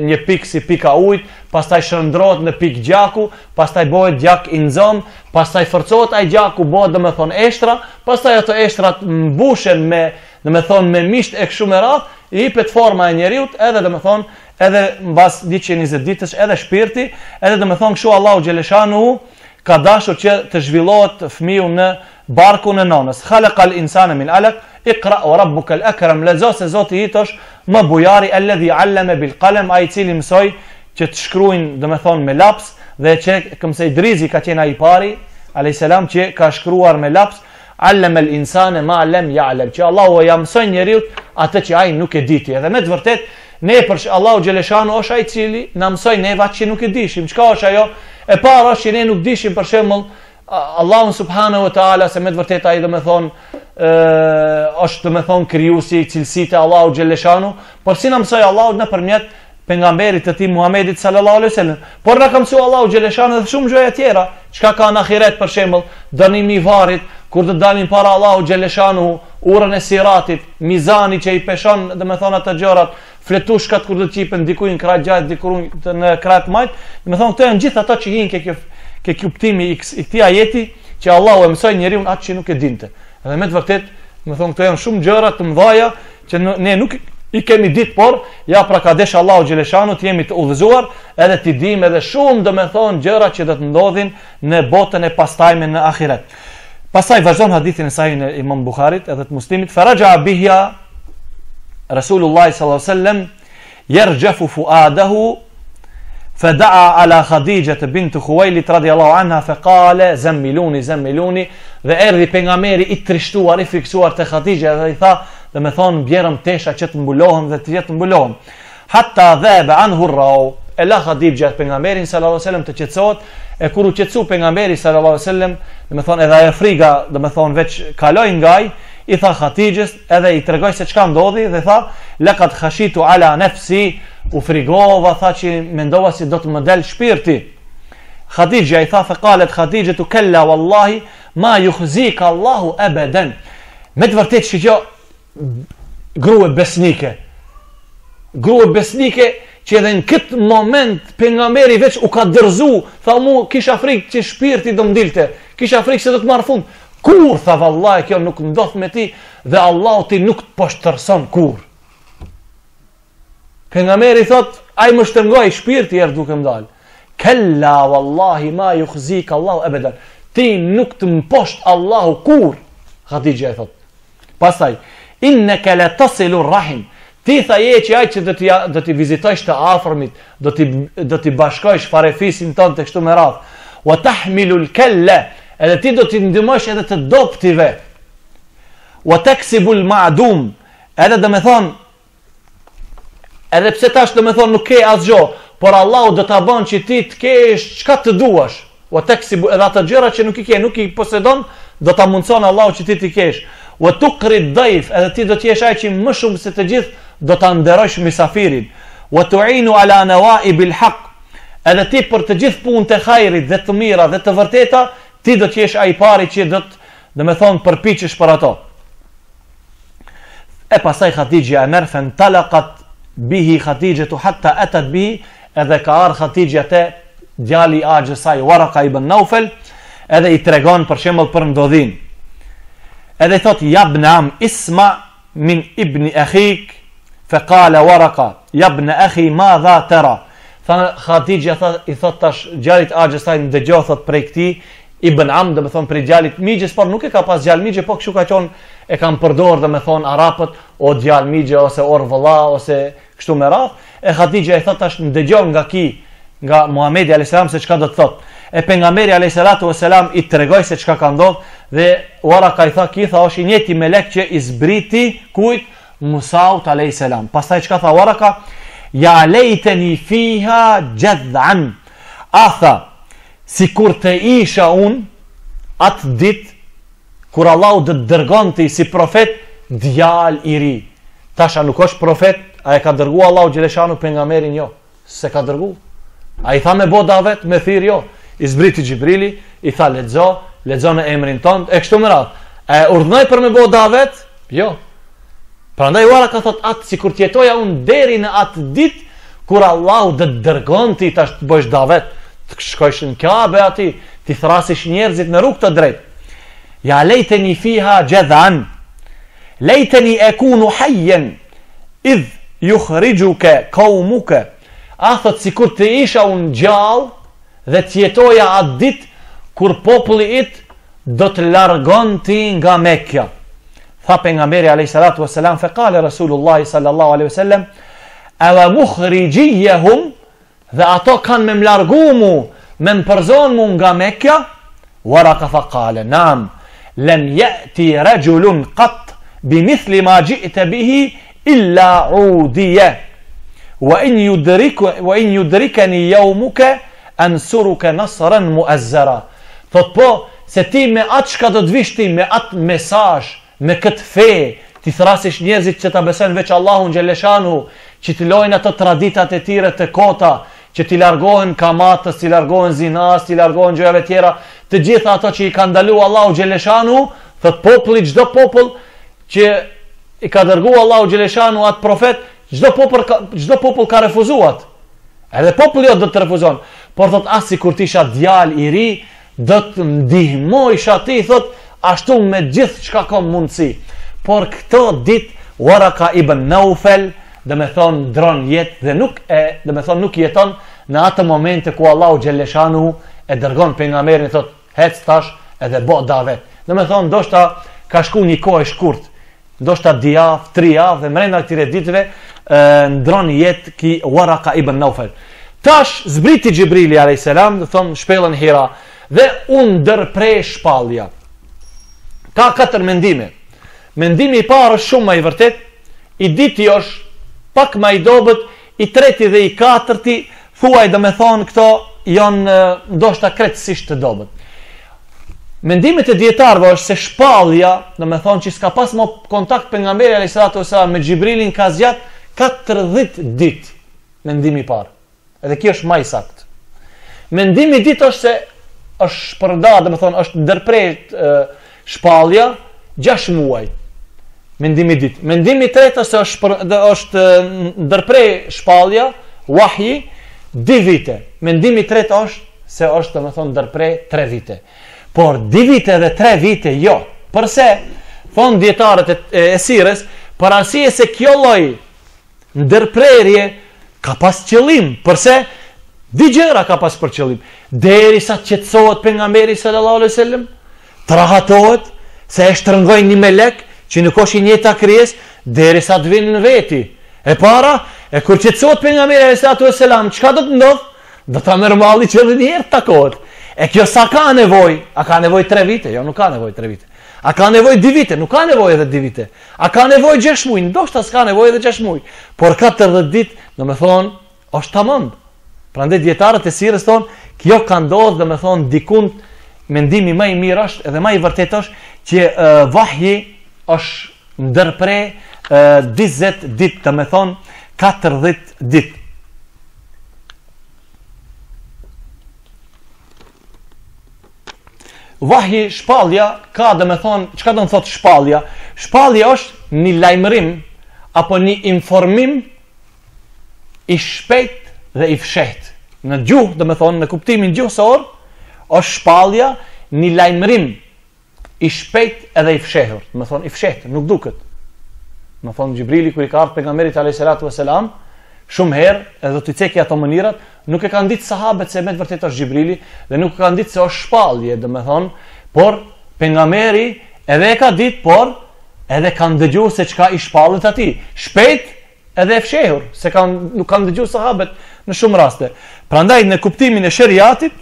një pikë si pika ujit, pastaj shndrohet në pikë gjaku, pastaj bëhet gjak i nxom, pastaj forcohet ai gjaku bëhet domethënë eshtra, pastaj ato eshtrat mbushen me domethënë me misht e kështu me radhë, i jepet forma e njeriu edhe domethënë edhe mbas 120 ditësh edhe shpirti, edhe domethënë kështu Allahu xhaleshanu ka dashur që të zhvillohet fëmiu në barkun e nonës. Khalaqal insana min alaq, Iqra wa rabbukal akram, lexo se Zoti i është më bujari alladhi allama bil qalam, ai i cili mësoi që të shkruajnë domethënë me laps dhe që këmse Idrizi ka qenë ai i pari alayhis salam që ka shkruar me laps. Allama al insana ma lam ya'lam, që Allahu ja mësoi njeriu atë që ai nuk e diti. Edhe me të vërtet ne për Allahu xhaleshanu është ai i cili na mësoi neva që nuk e dishim. Çka është ajo? E para është që ne nuk dishim për shembull Allahu subhanahu wa taala, se me të vërtet ai domethënë është domethënë krijuesi i cilësitë e Allahu xhaleshanu, por si na mësoi Allahu nëpërmjet pejgamberit të tij Muhamedit sallallahu alaihi wasallam. Por na ka mësuar Allahu xhaleshanu edhe shumë gjëra tjera, çka ka në ahiret për shembull, dënimi i varrit, kur të dalin para Allahu xhaleshanu, urën e siratit, mizani që i peshon domethënë ato gjërat, fletushkat kur do të qipen dikujt në krah gjatë, dikujt në krah të majt, domethënë këto janë gjithë ato që hinë ke kuptimi i këtij ajeti që Allahu e mësoi njeriu atë që nuk e dinte. Edhe me të vërtet, domethënë këto janë shumë gjëra të mëdha që ne nuk i kemi ditë, por ja pra ka desh Allahu xhaleshanu të jemi të udhëzuar edhe të dimë edhe shumë domethënë gjëra që do të ndodhin në botën e pastajme në ahiret. Pastaj vazhdon hadithin e sahih e Imam Bukharit edhe të Muslimit, faraja biha Rasulullah sallallahu alaihi wasallam yarjafu fuadahu فدعا على خديجة بنت خويلد رضي الله عنها فقال زملوني dhe erdhi pejgamberi i trishtuar, i friksuar te Khadija dhe i tha, dhe me thonë bjerëm tesha që të mbulohem dhe të jetë mbulohem. Hatta dhaba anhu ar-raw, ela Khadija pejgamberin sallallahu alaihi wasallam të qetësohet, e kur u qetësu pejgamberi sallallahu alaihi wasallam, dhe me thonë edhe ajo friga, dhe me thonë veç kaloi ngaj, i tha Khadijës edhe i tregoi se çka ndodhi dhe tha laqad khashitu ala nafsi, u frigova, tha që mendova si do të më del shpirti. Khadija i tha, faqalet Khadija tu kalla wallahi ma yukhzika Allahu abadan. Me të vërtet që kjo grua besnike që edhe në këtë moment pejgamberi veç u ka dërzu, tha mu kisha frikë që shpirti do mdilte, kisha frikë se do të marr fund. Kur, tha vallahi, kjo nuk ndodh me ti dhe Allahu ti nuk të poshtërson kur. Pejgamberi thot, ai më shtrëngoi shpirti erë duke më dal. Kalla wallahi ma yukhzika Allahu abadan. Ti nuk të mposht Allahu kur, Khadija e thot. Pastaj inneke la tasilu rahim. Ti tha je që ai që do t'i vizitojsh të afërmit, do t'i bashkojsh farefisin ton të kështu me radhë. Wa tahmilu al-kalla, edhe ti do t'i ndihmosh edhe të dobtive. Wa taksibu al-ma'dum, edhe do me thon, edhe pse tash do me thon nuk ke asgjë, por Allahu do ta bën që ti të kesh çka të duash. Wa taksibu, edhe ato gjëra që nuk i ke, nuk i posedon, do ta mundson Allahu që ti t'i kesh. Wa tuqri ad-dayf, edhe ti do të jesh ai që më shumë se të gjithë do ta nderosh misafirin. Wa tu'inu ala nawa'ib al-haq, edhe ti për të gjithë punët e hajrit dhe të mira dhe të vërteta, ti do të jesh ai pari që do me thonë përpiqesh për ato. E pastaj Khadija e merr fen talaqat bihi Khadijatu hatta atat bihi, edhe ka ardhur Khadija te djali i axhës saj Waraka ibn Naufel, edhe i tregon për shembull për ndodhin. Edhe i thot ibn am isma min ibn akhik, faqala Waraka ibn akhi madha tara. Tha Khadija i thot tash djalit axhës saj ndëgjoj thot prej këtij ibn am, do me thon prej djalit migjes, por nuk e ka pas djalë migje, po kështu ka qenë e kanë përdorur do me thon arapët o djalë migje ose or vëlla ose kështu me radh. E Khadija i thot tash ndëgjoj nga Muhamedi alayhis salam se çka do të thot. E pejgamberi alayhis salatu wassalam i tregoi se çka ka ndodhur dhe Waraka i tha është i njëjti melek që i zbriti kujt Musaut alayhis salam. Pastaj çka tha Waraka? Ja lejteni fiha jad'an. Atha, si kur të isha unë atë dit kur Allahu do të dërgonte si profet djalë i ri. Tasha nuk është profet, a e ka dërgu Allahu xhaleshanu pejgamberin jo, se ka dërgu. A i tha me bo davet, me thirr jo. I zbriti Xhibrili, i tha lexo në emrin ton, e kështu me radhë. E urdhnoi për me bo davet? Jo. Prandaj Waraka thot atë si kur t'jetoja unë deri në atë dit kur Allahu do të dërgonte tash të bësh davet, të shkojsh në Kabe aty, ti thrasish njerëzit në rrugë të drejtë. Ja lejteni fiha jadhan. Lejteni akunu hayyan idh yukhrijuka qaumuka. A thot si kur të isha unë gjallë dhe të jetoja atë dit kur populli it do të largonte nga Mekja. Tha pejgamberi alayhis salatu wassalam, faqala Rasulullah sallallahu alaihi wasallam, awa mukhrijiyahum, dhe ato kanë me mlargu mu, me mpërzon mu nga Mekja. Waraka faqala nam, lam ya'ti rajulun qat bimithli ma ji'ta bihi illa udiya. Wa in yudrikani yawmuka ansuruka nasran muazzara. Thot po, se ti me atë çka do të vish ti, me atë mesazh, me këtë fe, ti thrasish njerëzit që ta besojnë veç Allahun xhaleshanu, që ti lojnë ato traditat e tjera të kota, që ti largohen kamatës, ti largohen zinas, ti largohen gjërave tjera, të gjitha ato që i ka ndaluar Allahu xhaleshanu, thot populli, çdo popull që i ka dërguar Allahu xhaleshanu atë profet, çdo popull ka refuzuar. Edhe populli do të refuzon, por thot as sikur ti isha djalë i ri, do të ndihmojsh aty, thot ashtu me gjithë çka ka mundsi. Por këto dit Waraka ibn Naufel dhe me thonë dron jetë dhe nuk jeton në atë momente ku Allahu xhaleshanu e dërgon pejgamberin, thot hec tash edhe bo davet. Dhe me thonë ndoshta ka shku një kohë e shkurt, ndoshta 2 javë, 3 javë, dhe mrenda këtyre ditëve ndron jetë ki Waraka ibn Naufel. Tash zbriti Xhibrili alayhis salam, do thon shpellën Hira, dhe unë ndërprej shpallja. Ka 4 mendime. Mendimi i parë është shumë më i vërtet, i diti është pak më i dobët, i treti dhe i katërti thuaj do me thonë këto janë ndoshta krejtësisht të dobët. Mendimet e dietarëve është se shpallja, do me thonë që s'ka pas më kontakt pejgamberi alayhis salatu wasallam me Xhibrilin ka zgjat 40 ditë. Mendimi i parë. Edhe kjo është më i saktë. Mendimi i dytë është se është shpërndarë, do me thonë është ndërprer shpallja 6 muaj. Mendimi i dytë. Mendimi i tretë është ndërprer shpallja wahyi 2 vite. Mendimi i tretë është se është do me thonë ndërprer 3 vite. Por 2 vite dhe 3 vite jo. Përse? Thonë dietarët e sirës, për arsye se kjo lloj ndërprerje ka pas qëllim. Përse? 2 gjëra ka pas për qëllim. Derisa qetësohet pejgamberi sallallahu alaihi wasallam, trahatohet se e shtrëngoi një melek që nuk është i njëjta krijesë derisa të vinë në veti. E para, e kur qetësohet pejgamberi alayhis salatu wassalam, çka do të ndodh? Do ta merr malli që edhe një herë takohet. E kjo sa ka nevojë? A ka nevojë 3 vite? Jo, nuk ka nevojë 3 vite. A ka nevojë 2 vite? Nuk ka nevojë edhe 2 vite. A ka nevojë 6 muaj? Ndoshta s'ka nevojë edhe 6 muaj. Por 40 ditë, domethënë, është tamam. Prandaj dietarët e sirrës thonë, kjo ka ndodhur, domethënë, dikun mendimi më i mirë është edhe më i vërtetë është që vahji është ndërprer 20 ditë, domethënë 40 ditë. Vahji, shpallja, ka domethënë, çka do të thotë shpallja? Shpallja është një lajmërim apo një informim i shpejt dhe i fshehtë. Në gjuhë, domethënë, në kuptimin gjuhësor, është shpallja një lajmërim i shpejt edhe i fshehur. Domethënë i fshehtë, nuk duket. Domethënë Xhibrili kur i ka ardhur pejgamberit alayhis salatu wassalam, shumë herë edhe do t'i cekë ato mënyrat, nuk e kanë ditë sahabët se me të vërtetë është Xhibrili dhe nuk e kanë ditë se është shpallje, domethënë, por pejgamberi edhe e ka ditë, por edhe kanë dëgjuar se çka i shpallet atij. Shpejt edhe e fshehur, se nuk kanë dëgjuar sahabët në shumë raste. Prandaj në kuptimin e shariatit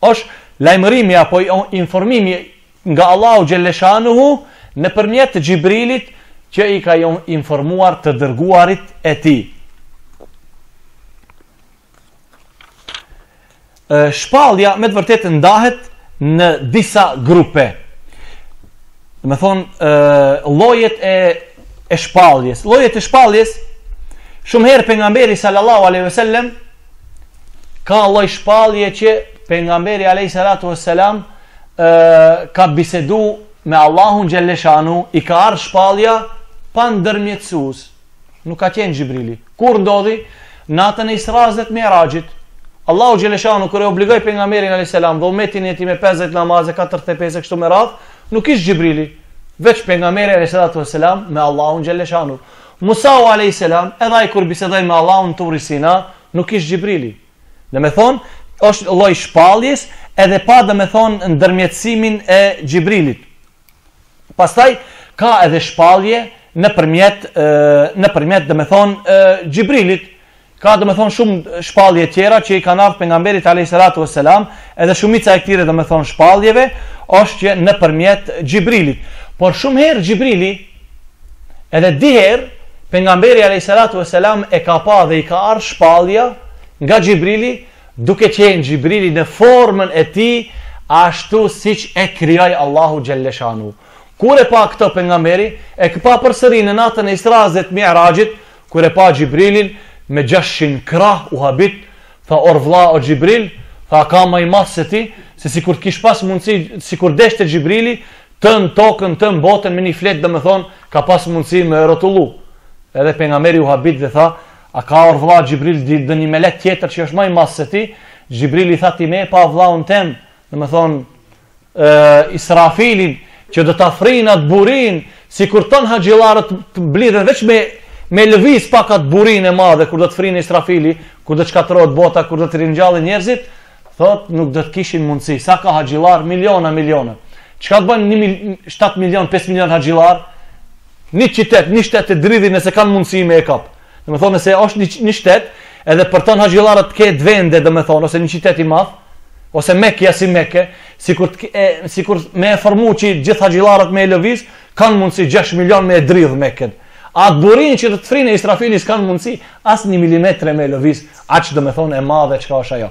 është lajmërimi apo informimi nga Allahu xhelleshanuhu nëpërmjet Xhibrilit që i ka informuar të dërguarit e tij. Shpallja me të vërtetë ndahet në disa grupe. Me thonë llojet e shpalljes. Llojet e shpalljes, shumë herë pejgamberi sallallahu alaihi wasallam ka lloj shpallje që pejgamberi alayhis salatu wassalam ka bisedu me Allahun xhelleshanu, i ka ardhur shpallja pa ndërmjetësues. Nuk ka qenë Xhibrili. Kur ndodhi? Natën e Isras dhe Mi'rajit. Allahu xhelleshanu kur e obligoi pejgamberin alayhis salam dhe umetin e tij me 50 namaze, 45 kështu me radh, nuk ishte Xhibrili, veç pejgamberi alayhis salatu wassalam me Allahun xhelleshanu. Musa alayhis salam, edhe ai kur bisedoi me Allahun në Tur Sina, nuk ishte Xhibrili. Domethënë, është lloj shpalljes edhe pa domethënë ndërmjetësimin e Xhibrilit. Pastaj ka edhe shpallje nëpërmjet domethënë Xhibrilit. Ka domethënë shumë shpallje tjera që i kanë ardhur pejgamberit alayhis salatu wassalam, edhe shumica e këtyre domethënë shpalljeve është që nëpërmjet Xhibrilit. Por shumë herë Xhibrili edhe dy herë pejgamberi alayhis salatu wassalam e ka pa dhe i ka ardhur shpallja nga Xhibrili, duke qenë Xhibrili në formën e tij ashtu siç e krijoi Allahu xhelleshanu. Kur e pa këtë pejgamberi, e pa përsëri në natën e Isras dhe Mi'rajit, kur e pa Xhibrilin me 600 krah u habit, tha orvlla o Xhibril, tha ka më i madh se ti, se sikur kish pas mundësi, sikur deshte Xhibrili tën tokën, tën botën me një flet, domethënë ka pas mundësi me rrotullu. Edhe pejgamberi u habit dhe tha, a ka orvlla Xhibril dhe një melek tjetër që është më i madh se ti? Xhibrili tha ti me pa vllaun tem, domethënë Israfilin që do ta frinë atë burin, sikur ton haxhillarët të blidhen veç me lëviz pak atë burin e madhe kur do të frinë Israfili, kur do të shkatërrohet bota, kur do të ringjallin njerëzit, thot nuk do të kishin mundësi. Sa ka haxhillar? Miliona. Çka të bën 7 milion, 5 milion haxhillar? Një shtet të dridhi nëse kanë mundësi me e kap. Domethënë se është një shtet, edhe për ton haxhillarët të ketë vende, domethënë ose një qytet i madh, ose Mekja si Mekë, sikur me e formu që gjithë haxhillarët me e lëviz, kanë mundësi 6 milion me e dridh Mekën. Atë burin që të të frinë Israfili s'kanë mundësi as 1 milimetre me lëviz, aq domethënë e madhe çka është ajo.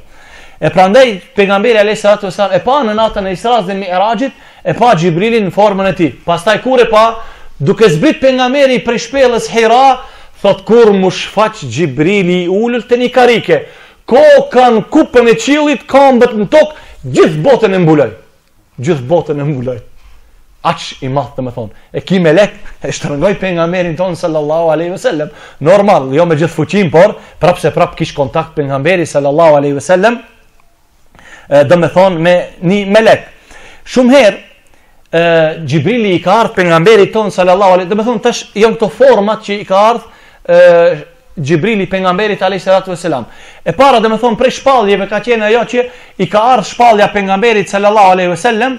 E prandaj pejgamberi alayhis salatu wasallam e pa në natën e Isras dhe Mi'rajit, e pa Xhibrilin në formën e tij. Pastaj kur e pa, duke zbrit pejgamberi prej shpellës Hira, thot kur mu shfaq Xhibrili i ulur te një karike, kokën kupën e qiellit, këmbët në tokë, gjithë botën e mbuloi. Aq i madh domethënë. E ki melek e shtrëngoi pejgamberin ton sallallahu alaihi wasallam. Normal, jo me gjithë fuqinë, por prap kish kontakt pejgamberi sallallahu alaihi wasallam domethënë me një melek. Shumë herë Xhibrili i ka ardhur pejgamberit ton sallallahu alaihi, domethënë tash janë këto format që i ka ardhur Xhibrili pejgamberit alayhis salatu wasalam. E para domethënë prej shpalljeve ka qenë ajo që i ka ardhur shpallja pejgamberit sallallahu alaihi wasallam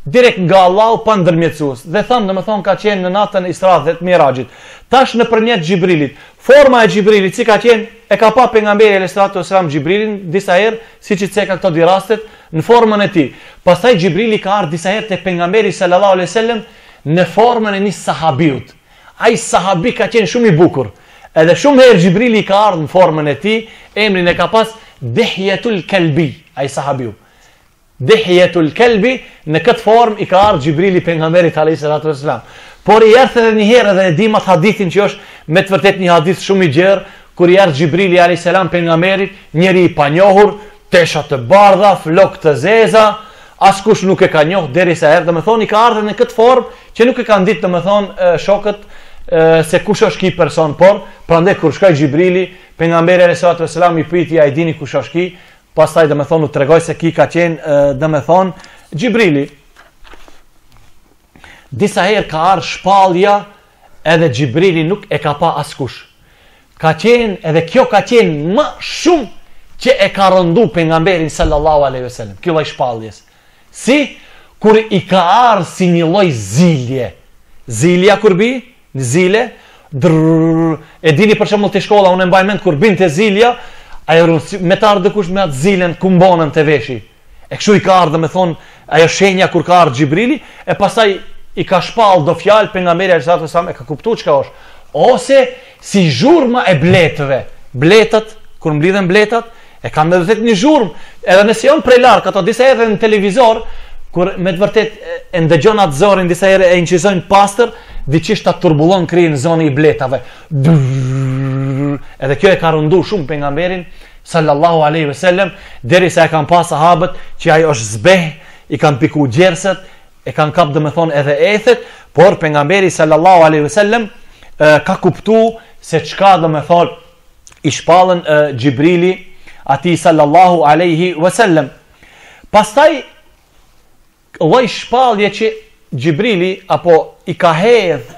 direkt nga Allahu pa ndërmjetësues. Dhe thamë, domethënë ka qenë në natën e Isra dhe të Mirajit. Tash nëpërmjet Xhibrilit. Forma e Xhibrilit si ka qenë, e ka pa pejgamberi alayhis salatu wasalam Xhibrilin disa herë, siç i ceka këto dy rastet në formën e tij. Pastaj Xhibrili ka ardhur disa herë te pejgamberi sallallahu alaihi wasallam në formën e një sahabiut. Ai sahabi ka qenë shumë i bukur. Edhe shumë herë Xhibrili ka ardhur në formën e tij, emrin e ka pas Dihyatul Kalbi, ai sahabiu. Dihyatul Kalbi, në këtë formë i ka ardhur Xhibrili pejgamberit alayhis salatu wasalam. Por i erdhi edhe një herë dhe e di mat hadithin që është me të vërtet një hadith shumë i gjerë, kur i erdhi Xhibrili alayhis salam pejgamberit, njëri i panjohur, tesha të bardha, flok të zeza, askush nuk e ka njohur derisa erdhi, domethënë i ka ardhur në këtë formë që nuk e kanë ditë domethënë shokët se kush është ky person, por prandaj kur shkoi Xhibrili, pejgamberi alayhis salatu wasalam i pyeti, ai dini kush është ky? Pastaj domethënë u tregoi se ki ka qenë domethënë Xhibrili. Disa herë ka ardhur shpallja, edhe Xhibrili nuk e ka pa askush. Ka qenë, edhe kjo ka qenë më shumë që e ka rëndu pejgamberin sallallahu alaihi wasallam. Kjo lloj shpalljes. Si kur i ka ardhur si një lloj zilje. Zilja kur bi, në zile, e dini për shembull te shkolla, unë mbaj mend kur binte zilja, ajo me të ardhur kush me atë zilen ku mbonën te veshi. E kështu i ka ardhur, me thon, ajo shenja kur ka ardhur Xhibrili, e pastaj i ka shpall do fjalë pejgamberi alayhis salatu wasallam, e ka kuptuar çka është. Ose si zhurma e bletëve. Bletët, kur mblidhen bletat, e kanë me vërtet një zhurmë. Edhe nëse janë prej larg, ato disa herë në televizor, kur me të vërtet e ndëgjon atë zorin, disa herë e inqizojnë pastër, diçish ta turbullon krijen në zonën e bletave. Edhe kjo e ka rëndu shumë pejgamberin sallallahu alaihi wasallam, derisa e kanë pas sahabët që ai është zbeh, i kanë piku gjerset, e kanë kap domethënë edhe ethet, por pejgamberi sallallahu alaihi wasallam ka kuptuar se çka domethënë i shpallën Xhibrili atij sallallahu alaihi wasallam. Pastaj lloj shpallje që Xhibrili apo i ka hedh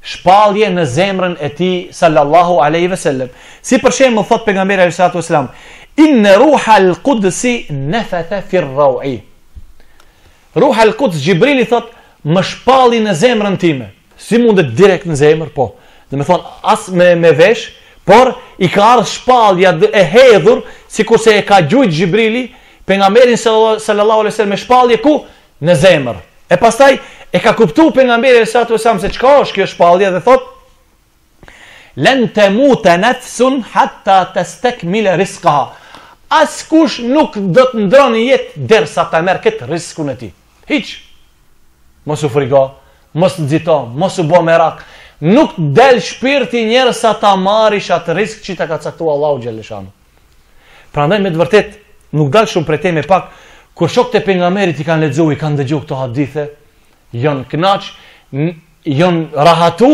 shpallje në zemrën e tij sallallahu alaihi wasallam. Si për shembull thot pejgamberi alayhis salatu wasalam, inna ruhal qudsi nafatha fi ar-rawi. Ruhal Quds, Xhibrili thot, më shpalli në zemrën time. Si mundet direkt në zemër, po. Dhe me thonë, as me vesh, por i ka ardhur shpallja e hedhur, sikurse e ka gjujt Xhibrili, pejgamberin sallallahu alaihi wasallam me shpallje ku? Në zemër. E pastaj e ka kuptuar pejgamberi sallallahu alaihi wasallam se çka është kjo shpallje dhe thot, lan tamuta nafsun hatta tastakmila rizqaha. Askush nuk do të ndronë jetë derisa ta merr këtë riskun e tij. Hiç. Mos u frigo, mos nxito, mos u bë merak. Nuk del shpirti njerëz sa ta marrish atë risk që ta ka caktuar Allahu xhaleshanu. Prandaj me të vërtet nuk dal shumë prej temës, pak kur shokët e pejgamberit i kanë lexuar, i kanë dëgjuar këto hadithe, janë kënaq, janë rahatu,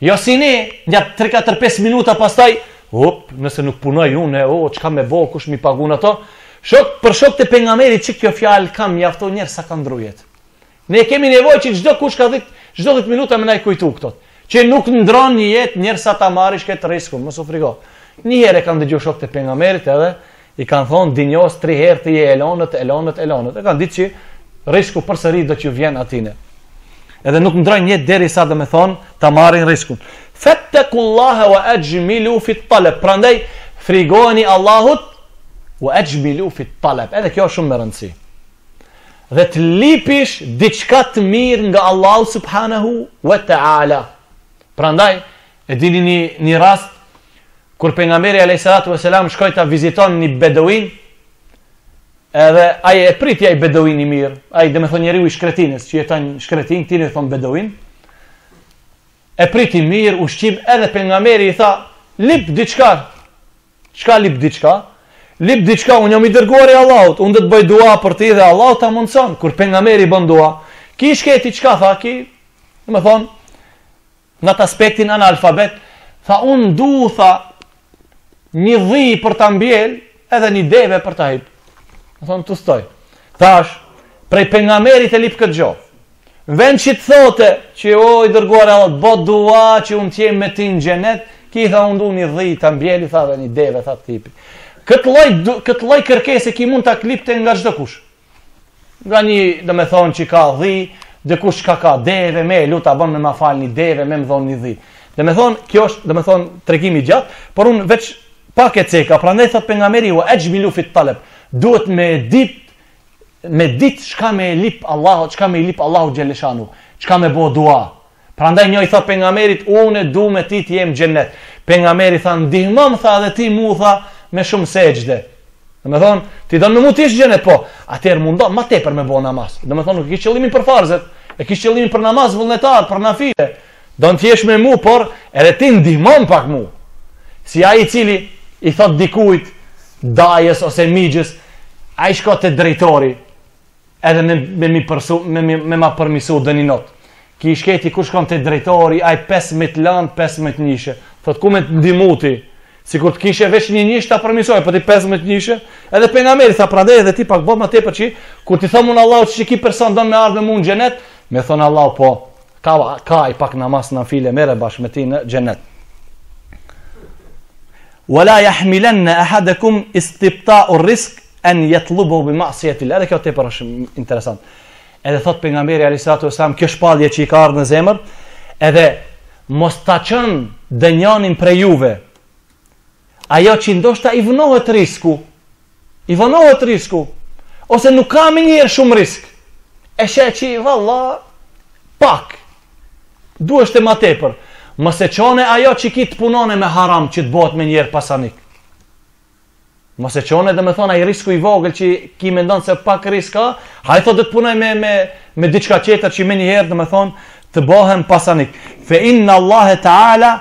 jo si ne, ja 3-4-5 minuta pastaj, nëse nuk punoj unë, çka më bë, kush mi pagun ato? Për shokët e pejgamberit që kjo fjalë kam mjafto njerëz sa kanë ndrujet. Ne kemi nevojë që çdo kush ka çdo 10 minuta më na kujtu këto. Që nuk ndron një jetë njerëz sa ta marrish këtë rrezikun, mos u frigo. Një herë kanë dëgjuar shokët e pejgamberit edhe i kanë thonë dinjos 3 herë të je elonët. E kanë ditë që rreziku përsëri do të vjen atine. Edhe nuk ndrojnë jetë derisa do të thonë ta marrin rrezikun. Fattakullaha wa ajmilu fi talab. Prandaj frigoni Allahut wa ajmilu fi talab. Edhe kjo është shumë e rëndësishme. Dhe të lipish diçka të mirë nga Allahu subhanahu wa ta'ala. Prandaj e dini një rast kur pejgamberi alayhis salatu wasalam shkoi ta viziton një beduin, edhe ai e priti ai beduin i mirë, ai domethënë njeriu i shkretinës, që jeton në shkretin, tinë thon beduin. E priti mirë ushqim, edhe pejgamberi i tha, lip diçka. Çka lip diçka? Lip diçka, unë jam i dërguar i Allahut, unë do të bëj dua për ti dhe Allahu ta mundson. Kur pejgamberi bën dua, ki shketi çka tha, ki, domethënë në atë aspektin analfabet, tha unë du tha një dhi për ta mbjell, edhe një deve për ta hip. Domethënë tu stoj. Thash, prej pejgamberit e lip këtë gjë. Në vend që të thote që o i dërguar e Allahut, bë dua që unë t'jem me ti në xhenet, ki tha unë du një dhi ta mbjell, tha dhe një deve tha të hipi. Këtë lloj kërkese ki mund ta klipte nga çdo kush. nga një, dhe me thonë që ka dhi, dhe kush ka deve, me luta bon me ma falni deve, me më thonë një dhi. Dhe me thonë, kjo është, dhe me thonë, tregimi gjatë, por unë veç pak e ceka, prandaj thot pejgamberi u ejmilu fit talab, duhet me dit çka me lip Allahu, çka me lip Allahu xheleshanu, çka me bo dua. Prandaj njëri thot pejgamberit, unë du me ti të jem xhennet. Pejgamberi tha, ndihmom tha dhe ti mu tha me shumë sejdë. Do me thonë, ti do me mu t'ish xhennet, po, atëherë mundon ma tepër me bo namaz. Do me thonë, nuk kish qëllimin për farzet, e kish qëllimin për namaz vullnetar, për nafile. Do në t'jesh me mu, por edhe ti ndihmon pak mu. Si ai i cili i thot dikujt, dajës ose migjës, a i shko të drejtori, edhe me ma përmisu dë një not. Ki i shketi ku shkon të drejtori, a i 15 lanë, 15 njishe. Thot ku me të ndimuti, si kur të kishe veç një njishë ta përmisoj, për ti 15 njishe, edhe pejgamberi tha prandaj edhe ti pak bot ma tepër që, kur ti thomun Allah që ki person don me ardhë me mu në xhenet, me thonë Allah po, ka i pak namaz në file mere bashkë me ti në xhenet. Wala yahmilanna ahadakum istibta'u ar-rizq an yatlubu bi ma'siyati Allah. Edhe kjo tepër është interesant. Edhe thot pejgamberi alayhi salatu wasalam, kjo shpallje që i ka ardhur në zemër, edhe mos ta çon dënjanin prej juve. Ajo që ndoshta i vënohet risku, ose nuk ka më njëherë shumë risk. E sheh që valla pak. Duhesh të ma tepër. Mos e çone ajo që ki të punone me haram që të bëhet me njëherë pasanik. Mos e çone, dhe me thonë, ai risku i vogël që ki mendon se pak risk ka, hajde thotë të punoj me diçka tjetër që me njëherë, dhe me thonë, të bëhem pasanik. Fe inna Allah Ta'ala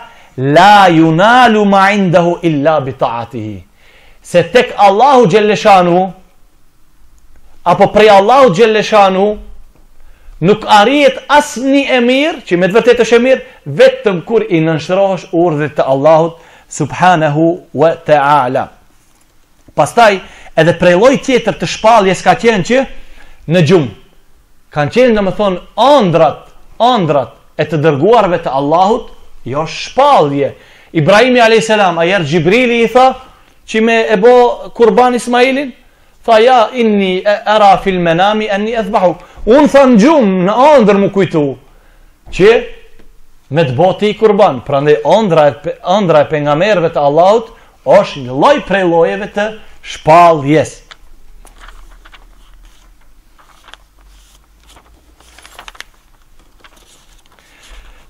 la yunalu ma indahu illa bi ta'atihi. Se tek Allahu Gjelleshanu, apo prej Allahu Gjelleshanu, nuk arrijet asnjë e mirë, që me të vërtetë është e mirë, vetëm kur i nënshtrohesh urdhrit të Allahut subhanahu wa ta'ala. Pastaj, edhe prej lloj tjetër të shpalljes ka qenë që në gjumë. Kanë qenë, domethënë, ëndrat e të dërguarve të Allahut, jo shpallje. Ibrahimi alayhis salam, ajer Xhibrili i tha që me e bo kurban Ismailin, tha ja inni ara fil manami anni azbahu. Unë tha në gjumë, në ëndër mu kujtu që me të boti i kurban. Prandaj ëndra e pejgamberëve të Allahut është një lloj prej llojeve të shpalljes.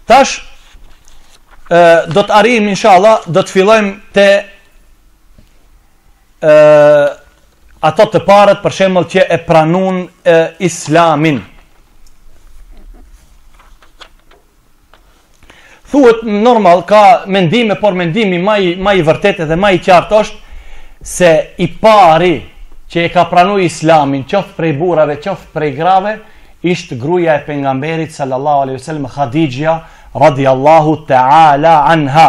Tash do të arrijmë inshallah, do të fillojmë te ato të parët, për shembull, që e pranun Islamin. Thuhet normal, ka mendime, por mendimi më i vërtetë dhe më i qartë është se i pari që e ka pranuar Islamin, qoftë prej burrave, qoftë prej grave, ishte gruaja e pejgamberit sallallahu alaihi wasallam, Khadija radiallahu ta'ala anha.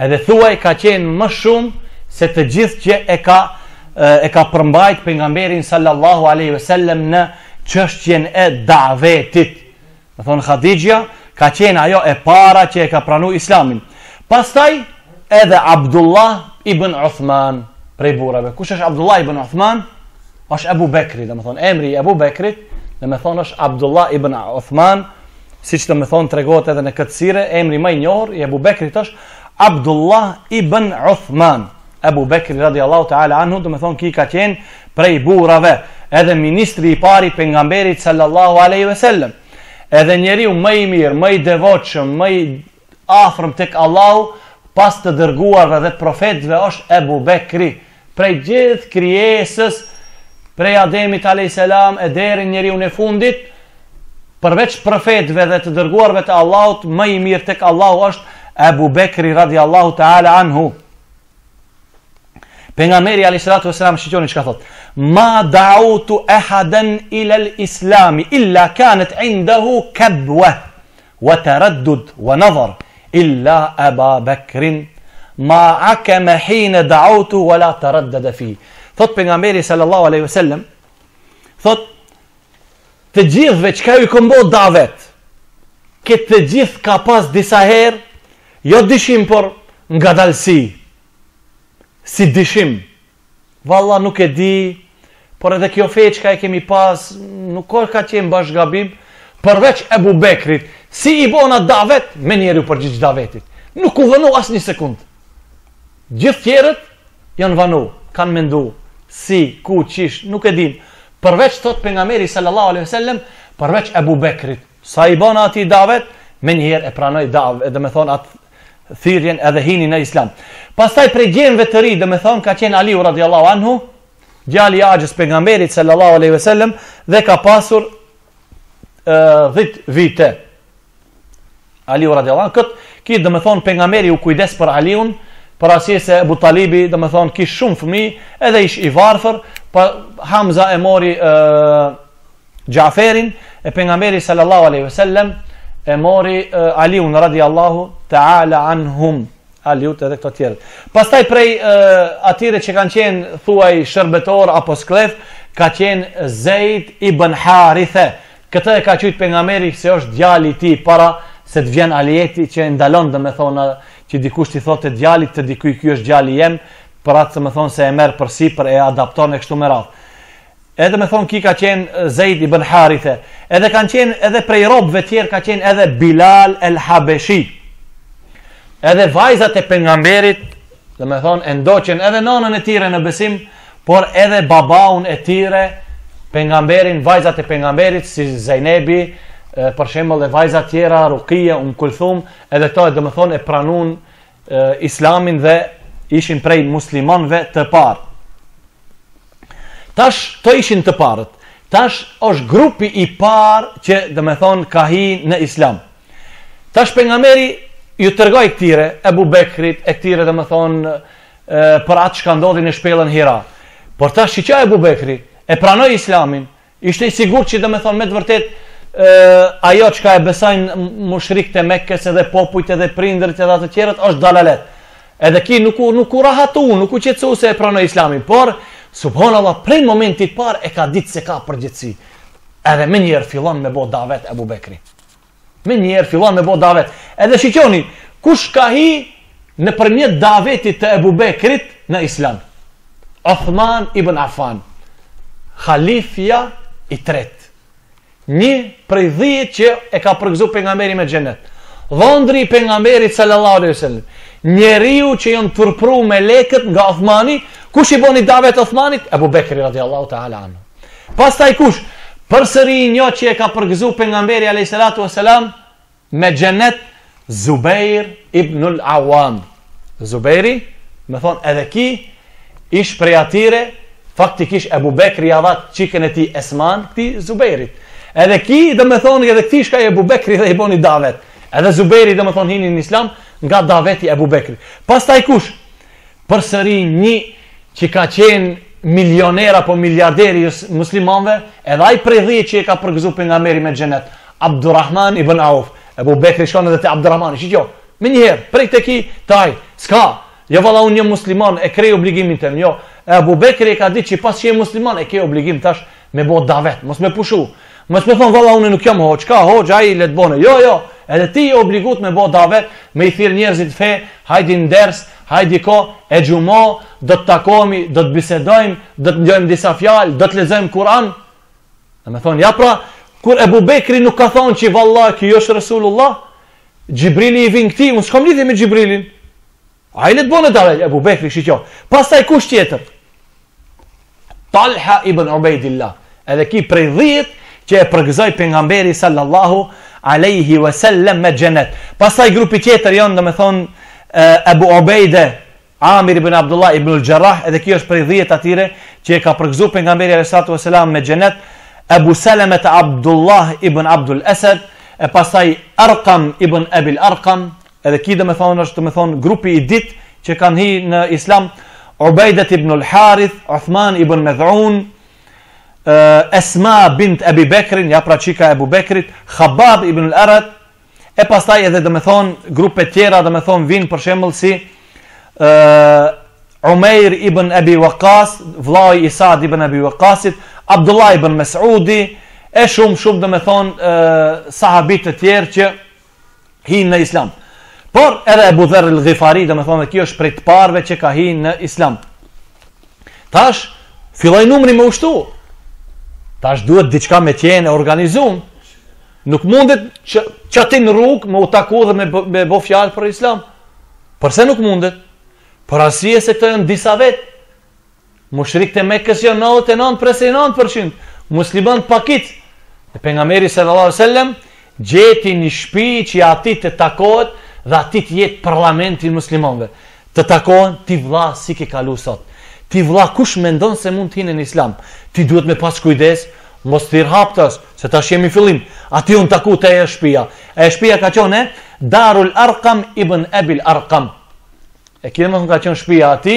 Edhe thuaj ka qenë më shumë se të gjithë që e ka përmbajt pejgamberin sallallahu alaihi wasallam në çështjen e davetit. Do thonë Khadija ka qenë ajo e para që e ka pranuar Islamin. Pastaj edhe Abdullah ibn Uthman prej burrave. Kush është Abdullah ibn Uthman? Është Abu Bekri, domethënë emri i Abu Bekrit, domethënë është Abdullah ibn Uthman, siç domethënë tregohet edhe në këtë sire, emri më i njohur i Abu Bekrit është Abdullah ibn Uthman. Abu Bekri radiallahu ta'ala anhu, domethënë ki ka qenë prej burrave, edhe ministri i pari pejgamberit sallallahu alaihi wasallam. Edhe njeriu më i mirë, më i devotshëm, më i afërm tek Allahu pas të dërguarve dhe profetëve është Abu Bekri. Prej gjithë krijesës, prej Ademit alayhis salam e deri njeriu në fundit, përveç profetëve dhe të dërguarve të Allahut, më i mirë tek Allahu është Abu Bekri radiallahu ta'ala anhu. Pejgamberi alayhis salatu wasalam shikoni çka thot: "Ma da'utu ahadan ila al-islam illa kanat 'indahu kabwa wa taraddud wa nazar illa Aba Bakr ma akama hina da'utu wa la taraddada fi." Thot pejgamberi sallallahu alaihi wasallam, thot të gjithëve çka ju kombo davet, këtë të gjithë ka pas disa herë, jo dyshim por ngadalësi. Si dyshim, valla nuk e di, por edhe kjo fe çka e kemi pas, nuk ka qenë bashkëgabim, përveç Ebu Bekrit, si i bona davet, me njerë u përgjigj davetit. Nuk u vënu as një sekund. Gjithë tjerët janë vënu, kanë mendu, si, ku, qish, nuk e din. Përveç thot pejgamberi sallallahu alaihi wasallam, përveç Ebu Bekrit, sa i bona ati davet, me njerë e pranoj davet, dhe me thonë atë thirrjen edhe hini në islam. Pastaj prej gjenëve të ri, dhe me thonë, ka qenë Aliu radiallahu anhu, djali i axhës pejgamberit sallallahu alaihi wasallam, dhe ka pasur 10 vite. Aliu radiallahu anhu, këtë dhe me thonë pejgamberi u kujdes për Aliun, për arsye se Abu Talibi, dhe me thonë, kish shumë fëmijë, edhe ish i varfër, pa Hamza e mori Gjaferin, e pejgamberi sallallahu alaihi wasallam e mori Aliun radiallahu ta'ala anhum, Aliut edhe këto tjerët. Pastaj prej atyre që kanë qenë thuaj shërbetor apo sklef, ka qenë Zeid ibn Harithe. Këtë e ka qytë pejgamberi se është djali i tij para se të vjen alijeti që ndalon, dhe me thonë që dikush t'i thotë djalit të dikuj ky është djali jem, për atë të me thonë se e merr përsipër e adapton e kështu me radhë. Edhe me thonë ki ka qenë Zeid ibn Harithe. Edhe kanë qenë edhe prej robëve tjerë ka qenë edhe Bilal el Habeshi. Edhe vajzat e pejgamberit, dhe me thonë, e ndoqen edhe nanën e tire në besim, por edhe babaun e tire, pejgamberin, vajzat e pejgamberit, si Zejnebi, për shembull e vajzat tjera, Ruqija, Kulthum, edhe këto dhe me thonë e pranun islamin dhe ishin prej muslimanve të parë. Tash, to ishin të parët. Tash, është grupi i parë që, dhe me thonë, ka hi në islam. Tash, pejgamberi ju tërgoj këtire, Ebu Bekrit, e këtire dhe me thonë për atë që ka ndodhi në shpellën Hira. Por ta shqiqa Ebu Bekri, e pranoj islamin, ishte i sigur që dhe me thonë me të vërtet ajo që ka e besajnë mushrik të Mekkes edhe popujt edhe prindërit edhe atë tjerët është dalalet. Edhe ki nuk u rahatu, nuk u qetësu se e pranoj islamin, por subhanallah prej momentit par e ka ditë se ka përgjithësi. Edhe me njerë fillon me bo davet Ebu Bekri. Me njerë fillon me bo davet. Edhe shiqoni, kush ka hi në përmjet davetit të Ebu Bekrit në islam? Uthman ibn Affan, khalifja i tret. Një prej 10 që e ka përgëzu pejgamberi me xhenet. Dhondri i pejgamberit sallallahu alaihi wasallam. Njeriu që janë turpru me lekët nga Uthmani, kush i boni davet Uthmanit? Ebu Bekri radiallahu ta'ala anhu. Pastaj kush? Përsëri një që e ka përgëzu pejgamberi alayhi salatu wasalam me xhenet, Zubair ibn al-Awam. Zubairi, me thonë edhe ki, ish prej atire, faktikisht Ebu Bekri javat qikën e ti Esman, këti Zubairit. Edhe ki, dhe me thonë, edhe këti shka Ebu Bekri dhe i boni davet. Edhe Zubairi, dhe me thonë, hini në islam, nga daveti Ebu Bekri. Pastaj kush? Përsëri një që ka qenë milioner apo miliarderi muslimanve, edhe aj prej 10 që e ka përgëzu pejgamberi me xhenet, Abdurrahman ibn Auf. Ebu Bekri shkon edhe te Abdurrahman, shikjo, me njëherë, prej të ki, taj, s'ka, jo valla unë një musliman, e krej obligimin të jo, Ebu Bekri e ka ditë që pas që je musliman, e krej obligim tash me bo davet, mos me pushu, mos me thonë valla unë nuk jam hoq, ka hoq, a i let bone, jo, edhe ti je obligut me bo davet, me i thirë njerëzit fe, hajdi në ders, hajdi ko, e gjumo, do të takomi, do të bisedojmë, do të ndjojmë disa fjalë, do të lexojmë Kur'an. Dhe me thonë, ja pra, kur Ebu Bekri nuk ka thonë që valla, kjo është Rasulullah, Gjibrili i vin këti, unë s'kam lidhje me Gjibrilin. A i letë bone davet, Ebu Bekri, shqyqo. Pastaj kush tjetër? Talha ibn Ubaidillah. Edhe ki prej 10 që e përgëzoj pejgamberi sallallahu alaihi wasallam me xhenet. Pastaj grupi tjetër janë, dhe me thonë, Ebu Ubaide, Amir ibn Abdullah ibn al-Jarrah, edhe kjo është prej 10 atyre që e ka përgëzu pejgamberi alaihi wasallam me xhenet. Ebu Salamet Abdullah ibn Abdul Asad, e pastaj Arqam ibn Abil Arqam, edhe ki dhe me thonë është me thonë grupi i dit që kanë hi në islam, Ubaidet ibn al-Harith, Uthman ibn Mad'un, Esma bint Abi Bekrin, ja pra qika Ebu Bekrit, Khabab ibn al-Arad, e pastaj edhe dhe me thonë grupe tjera dhe me thonë vinë për shembull si Umair ibn Abi Waqqas, vllai i Sa'd ibn Abi Waqqasit, Abdullah ibn Mas'udi, e shumë dhe me thonë sahabit të tjerë që hinë në islam. Por edhe Ebu Dherr al-Ghifari, dhe me thonë dhe kjo është prej të parve që ka hinë në islam. Tash, filloi numri me ushtu. Tash duhet diçka me qenë organizuar. Nuk mundet që ati në rrugë me u taku dhe me bo fjalë për islam. Përse nuk mundet? Për arsye se këto janë disa vetë. Mushrikët e Mekës janë 99%, musliman pakit. E pejgamberi sallallahu alaihi wasallam gjeti një shtëpi që ati të takohet dhe ati të jetë parlamenti muslimanëve. Të takohen, ti vlla si ke kalu sot. Ti vlla kush mendon se mund të hinë në islam? Ti duhet me pas kujdes, mos të haptas, se tash jemi fillim. Ati unë taku të e shtëpia. E shtëpia ka qenë Darul Arqam ibn Abil Arqam. E kjo më ka qenë shtëpia ati,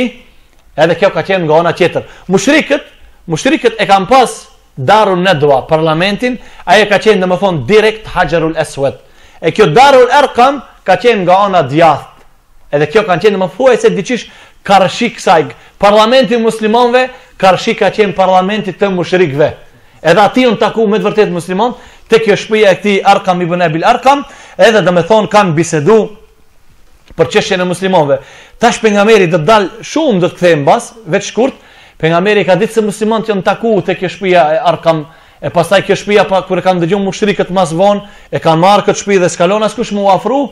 edhe kjo ka qenë nga ana tjetër. Mushrikët e kanë pas Darul Nadwa, parlamentin, ajo ka qenë domethënë direkt Hajarul Aswad. E kjo Darul Arqam ka qenë nga ana djathtë. Edhe kjo kanë qenë më thuajse diçish karshi kësaj. Parlamenti muslimanëve, karshi ka qenë parlamenti të mushrikëve. Edhe ati unë taku me të vërtet musliman, te kjo shtëpia e këtij Arqam ibn Abil Arqam, edhe domethënë kanë bisedu për çështjen e muslimanëve. Tash pejgamberi do të dalë shumë, do të kthehen mbas, vetë shkurt. Pejgamberi ka ditë se muslimanët janë taku te kjo shtëpia e Arqam, e pastaj kjo shtëpia kur e kanë dëgjuar mushrikët mas vonë, e kanë marrë këtë shtëpi dhe s'kalon askush më u afru,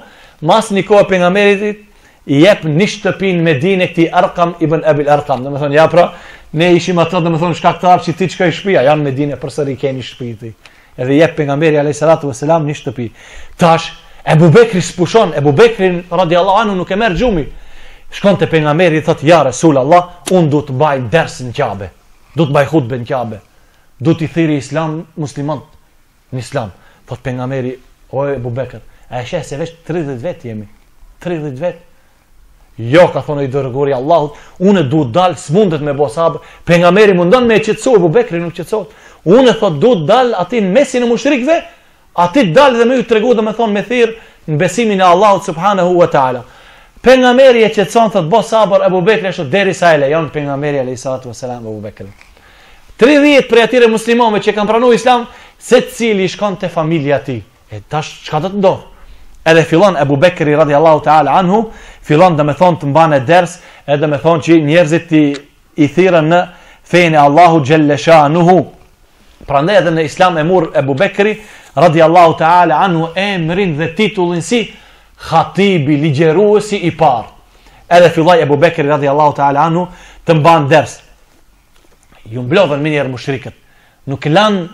mas një kohë pejgamberit i jep një shtëpi në Medinë këtij Arqam ibn Abil Arqam. Domethënë ja pra, ne ishim ato domethënë shkaktar që ti çka i shtëpia, janë në Medinë përsëri keni shtëpi. Edhe jep pejgamberi alayhis salatu wassalam një shtëpi. Tash Ebu Bekri spushon, Ebu Bekrin radiallahu anhu nuk e merr gjumi. Shkon te pejgamberi i thot ja Resulullah, unë du të baj ders në Kabe. Du të baj hutbë në Kabe. Du të thirrë islam musliman në islam. Thot pejgamberi, o Ebu Bekr, a e sheh se veç 30 vet jemi. 30 vet. Jo, ka thonë i dërguari i Allahut, unë du të dal, s'mundet me bo sabër. Pejgamberi mundon me qetësu, Ebu Bekri nuk qetësohet. Unë thot du të dal aty në mesin e mushrikëve, aty të dal dhe me ju tregu domethënë me thirr në besimin e Allahut subhanahu wa taala. Pejgamberi e qetëson thot bo sabër Ebu Bekri ashtu derisa e lejon pejgamberi alayhis salatu wassalam Ebu Bekri. 30 prej atyre muslimanëve që kanë pranuar islam, secili shkon te familja e tij. E tash çka do të ndodh? Edhe fillon Ebu Bekri radiallahu ta'ala anhu, fillon dhe me thonë të mbane ders, edhe me thonë që njerëzit i thirën në fejnë e Allahu Gjelleshanuhu. Prandaj edhe në islam e mur Ebu Bekri radiallahu ta'ala anhu emrin dhe titullin si khatibi, ligjeruesi i parë. Edhe filloj Ebu Bekri radiallahu ta'ala anhu të mban ders. Ju mblodhen minjerë mushrikët. Nuk lan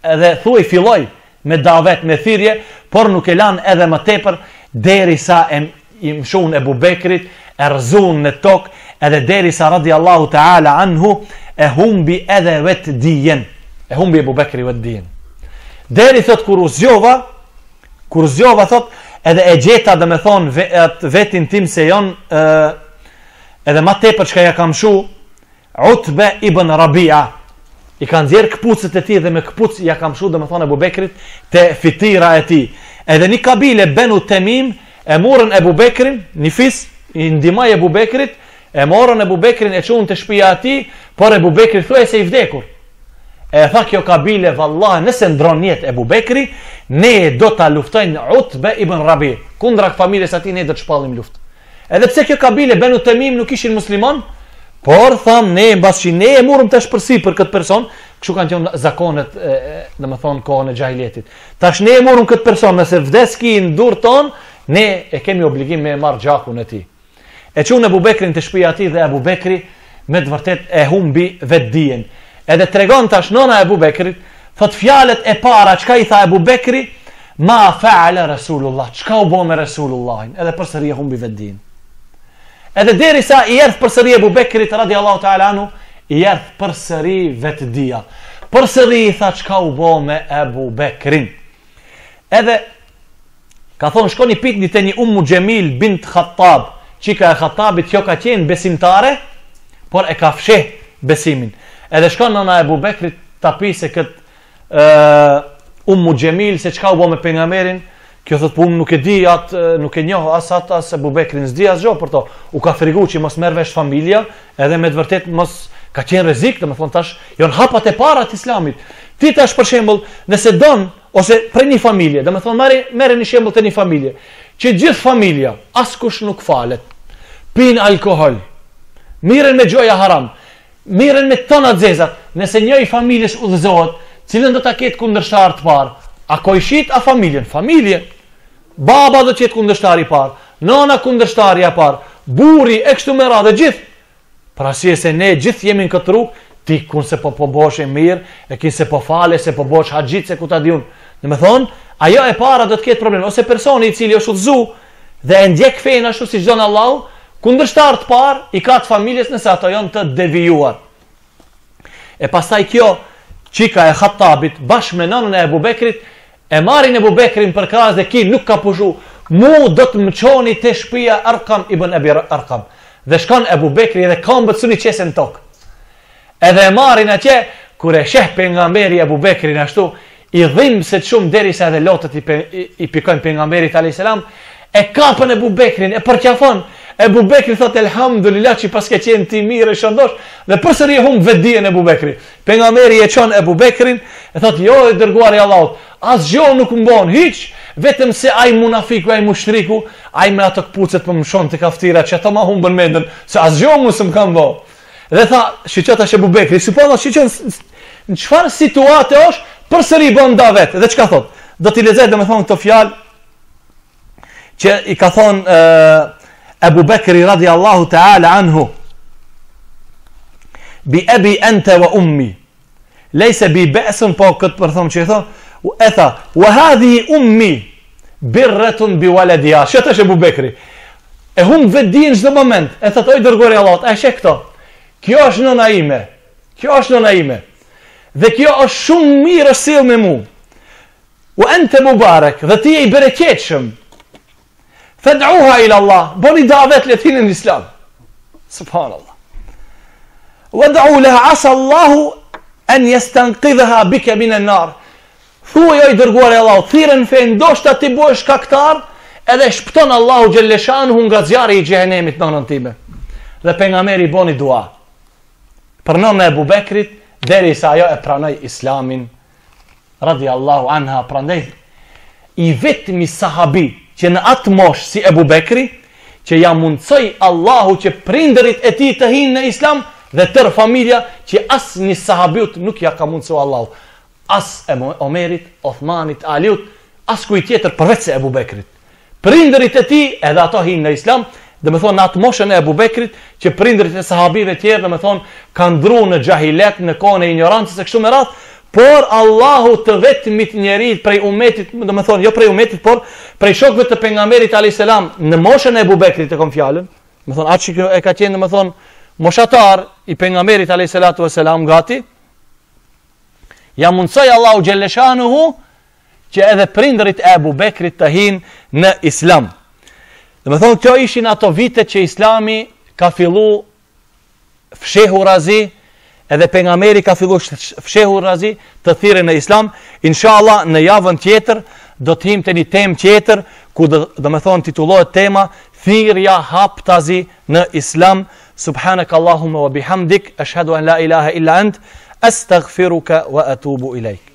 edhe thuaj filloj me davet, me thirrje, por nuk e lan edhe më tepër derisa i mshun Ebu Bekrit, e rëzun në tokë, edhe derisa radiallahu ta'ala anhu e humbi edhe vetë dijen. E humbi Ebu Bekri vetë dijen. Deri thot kur u zgjova thot, edhe e gjeta dhe me thonë vetin tim se jonë edhe më tepër çka ja kam shu Utbe ibn Rabia. I kanë nxjerr këpucët e tij dhe me këpucë ja kam shu dhe me thonë Ebu Bekrit te fitira e tij. Edhe një kabile Benu Temim e morën Ebu Bekrin, një fis i ndihmoi Ebu Bekrit, e morën Ebu Bekrin e çuan te shtëpia e tij, por Ebu Bekri thuaj se i vdekur. E tha kjo kabile, vallahi nëse ndron jetë Ebu Bekri, ne do ta luftojnë Utbe ibn Rabi. Kundra familjes atij ne do të shpallim luftë. Edhe pse kjo kabile Benu Temim nuk ishin musliman, por tham ne mbas që ne e morëm tash përsi për këtë person, kështu kanë qenë zakonet, domethënë kohën e xhahiletit. Tash ne e morëm këtë person, nëse vdeski në durr ton, ne e kemi obligim me marr gjakun e tij. E çun Ebu Bekrin te shtëpia e tij dhe Ebu Bekri me të vërtet e humbi vetë dijen. Edhe tregon tash nona e Ebu Bekrit, thot fjalët e para çka i tha Ebu Bekri, ma fa'ala Rasulullah, çka u bë me Rasulullahin, edhe përsëri e humbi vetë dijen. Edhe derisa i erdh përsëri Ebu Bekrit radiallahu ta'ala anhu, i erdh përsëri vetë dia. Përsëri i tha çka u bë me Ebu Bekrin. Edhe ka thonë shkoni pitni te një Ummu Gjemil bint Khattab, çika e Khattabit, kjo ka qenë besimtare, por e ka fsheh besimin. Edhe shkon nëna Ebu Bekrit ta pise këtë Ummu Gjemil se çka u bë me pejgamberin. Kjo thot po nuk e di atë, nuk e njoh as Ebu Bekrin, s'di asgjë për to. U ka frigu që mos merr vesh familja, edhe me të vërtet mos ka qenë rrezik, domethënë tash janë hapat e para të islamit. Ti tash për shembull, nëse don ose për një familje, domethënë merre një shembull të një familje, që gjithë familja askush nuk falet, pin alkohol, mirën me gjoja haram, miren me tona zezat. Nëse një i familjes udhëzohet, cilën do ta ketë kundërshtar të parë? A koishit a familjen? Familje. Baba do të jetë kundërshtari i parë, nana kundërshtari i parë, burri e kështu me radhë gjithë. Pra si se ne gjithë jemi në këtë rrugë, ti kun se po bosh e mirë, e kin se po fale, se po bosh haxhit, se ku ta diun. Dhe me thonë, ajo e para do të ketë problem, ose personi i cili është udhëzu dhe e ndjek fen ashtu siç don Allahu, kundërshtar të parë i ka të familjes nëse ato janë të devijuar. E pastaj kjo çika e Khattabit bashkë me nënën e Ebu Bekrit e marrin Ebu Bekrin për krahas dhe ki nuk ka pushu. Mu do të më çoni te shtëpia Arqam ibn Abi Arqam. Dhe shkon Ebu Bekri dhe këmbët suni qesën tok. Edhe e marrin atje kur e sheh pejgamberi Ebu Bekrin ashtu i dhimbë se shumë derisa edhe lotët i pikojnë pejgamberit alayhis salam, e kapën Ebu Bekrin, e përqafon. Ebu Bekri thot elhamdulillah që paske qenë ti mirë e shëndosh, dhe përsëri e humb vetdijen Ebu Bekri. Pejgamberi e çon Ebu Bekrin, e thot jo e dërguari i Allahut, asgjë nuk mbon hiç, vetëm se ai munafiku, ai mushriku, ai me ato kpucet po më shon te kaftira që ato ma humbën mendën, se asgjë mos më kanë bë. Dhe tha, shiqo tash Ebu Bekri, sipas shiqon në çfarë situate është, përsëri bën davet. Dhe çka thot? Do t'i lexoj domethënë këto fjalë që i ka thonë Ebu Bekri radiallahu ta'ala anhu, bi ebi ente wa ummi, lejse bi besën, po këtë për thomë që i thonë, e tha, wa hadhi ummi, birretun bi waledia. Shëtë është Ebu Bekri, e hum vetdijen çdo moment, e tha toj dërgori Allahut, e shë këto, kjo është nëna ime, kjo është nëna ime, dhe kjo është shumë mirë sill me mu, wa ente mubarek, dhe ti e i bereqetshëm, fad'uha ila Allah, boni davet letinin në Islam. Subhanallah. Wad'u laha asa Allahu an yastanqidhaha bika min an-nar. Thuaj oj dërguar e Allahut, thirrën fe ndoshta ti bëhesh shkaktar, edhe shpëton Allahu xhelleshanuhu nga zjarri i xhehenemit nënën time. Dhe pejgamberi boni dua për nënën e Ebu Bekrit derisa ajo e pranoi Islamin radiallahu anha. Prandaj i vetmi sahabi që në atë mosh si Ebu Bekri, që ja mundsoi Allahu që prindërit e tij të hinë në Islam dhe tërë familja që as një sahabiut nuk ja ka mundsuar Allahu. As Omerit, Othmanit, Aliut, as kujt tjetër përveç se Ebu Bekrit. Prindërit e tij edhe ato hinë në Islam, dhe me thonë në atë moshën e Ebu Bekrit, që prindërit e sahabive tjerë, dhe me thonë, kanë ndru në gjahilet, në kohën e ignorancës e kështu me radhë, por Allahu të vetmit njerit prej umetit, do me thonë, jo prej umetit, por prej shokëve të pejgamberit alayhis salam, në moshën e Ebu Bekrit e kom fjalën, me thonë, atë që e ka qenë, do me thonë, moshatar i pejgamberit alayhis salatu vesselam gati, ja mundsoi Allahu xhelleshanuhu që edhe prindërit e Ebu Bekrit të hinë në Islam. Do me thonë, kjo ishin ato vite që Islami ka fillu fshehu razi, edhe pejgamberi ka filluar fshehu razi të thirrën në Islam. Inshallah në javën tjetër do të him te një temë tjetër ku do me thonë titullohet tema thirrja haptazi në Islam. Subhanakallahumma wa bihamdik, ashhadu an la ilaha illa ant, astaghfiruka wa atubu ilaik.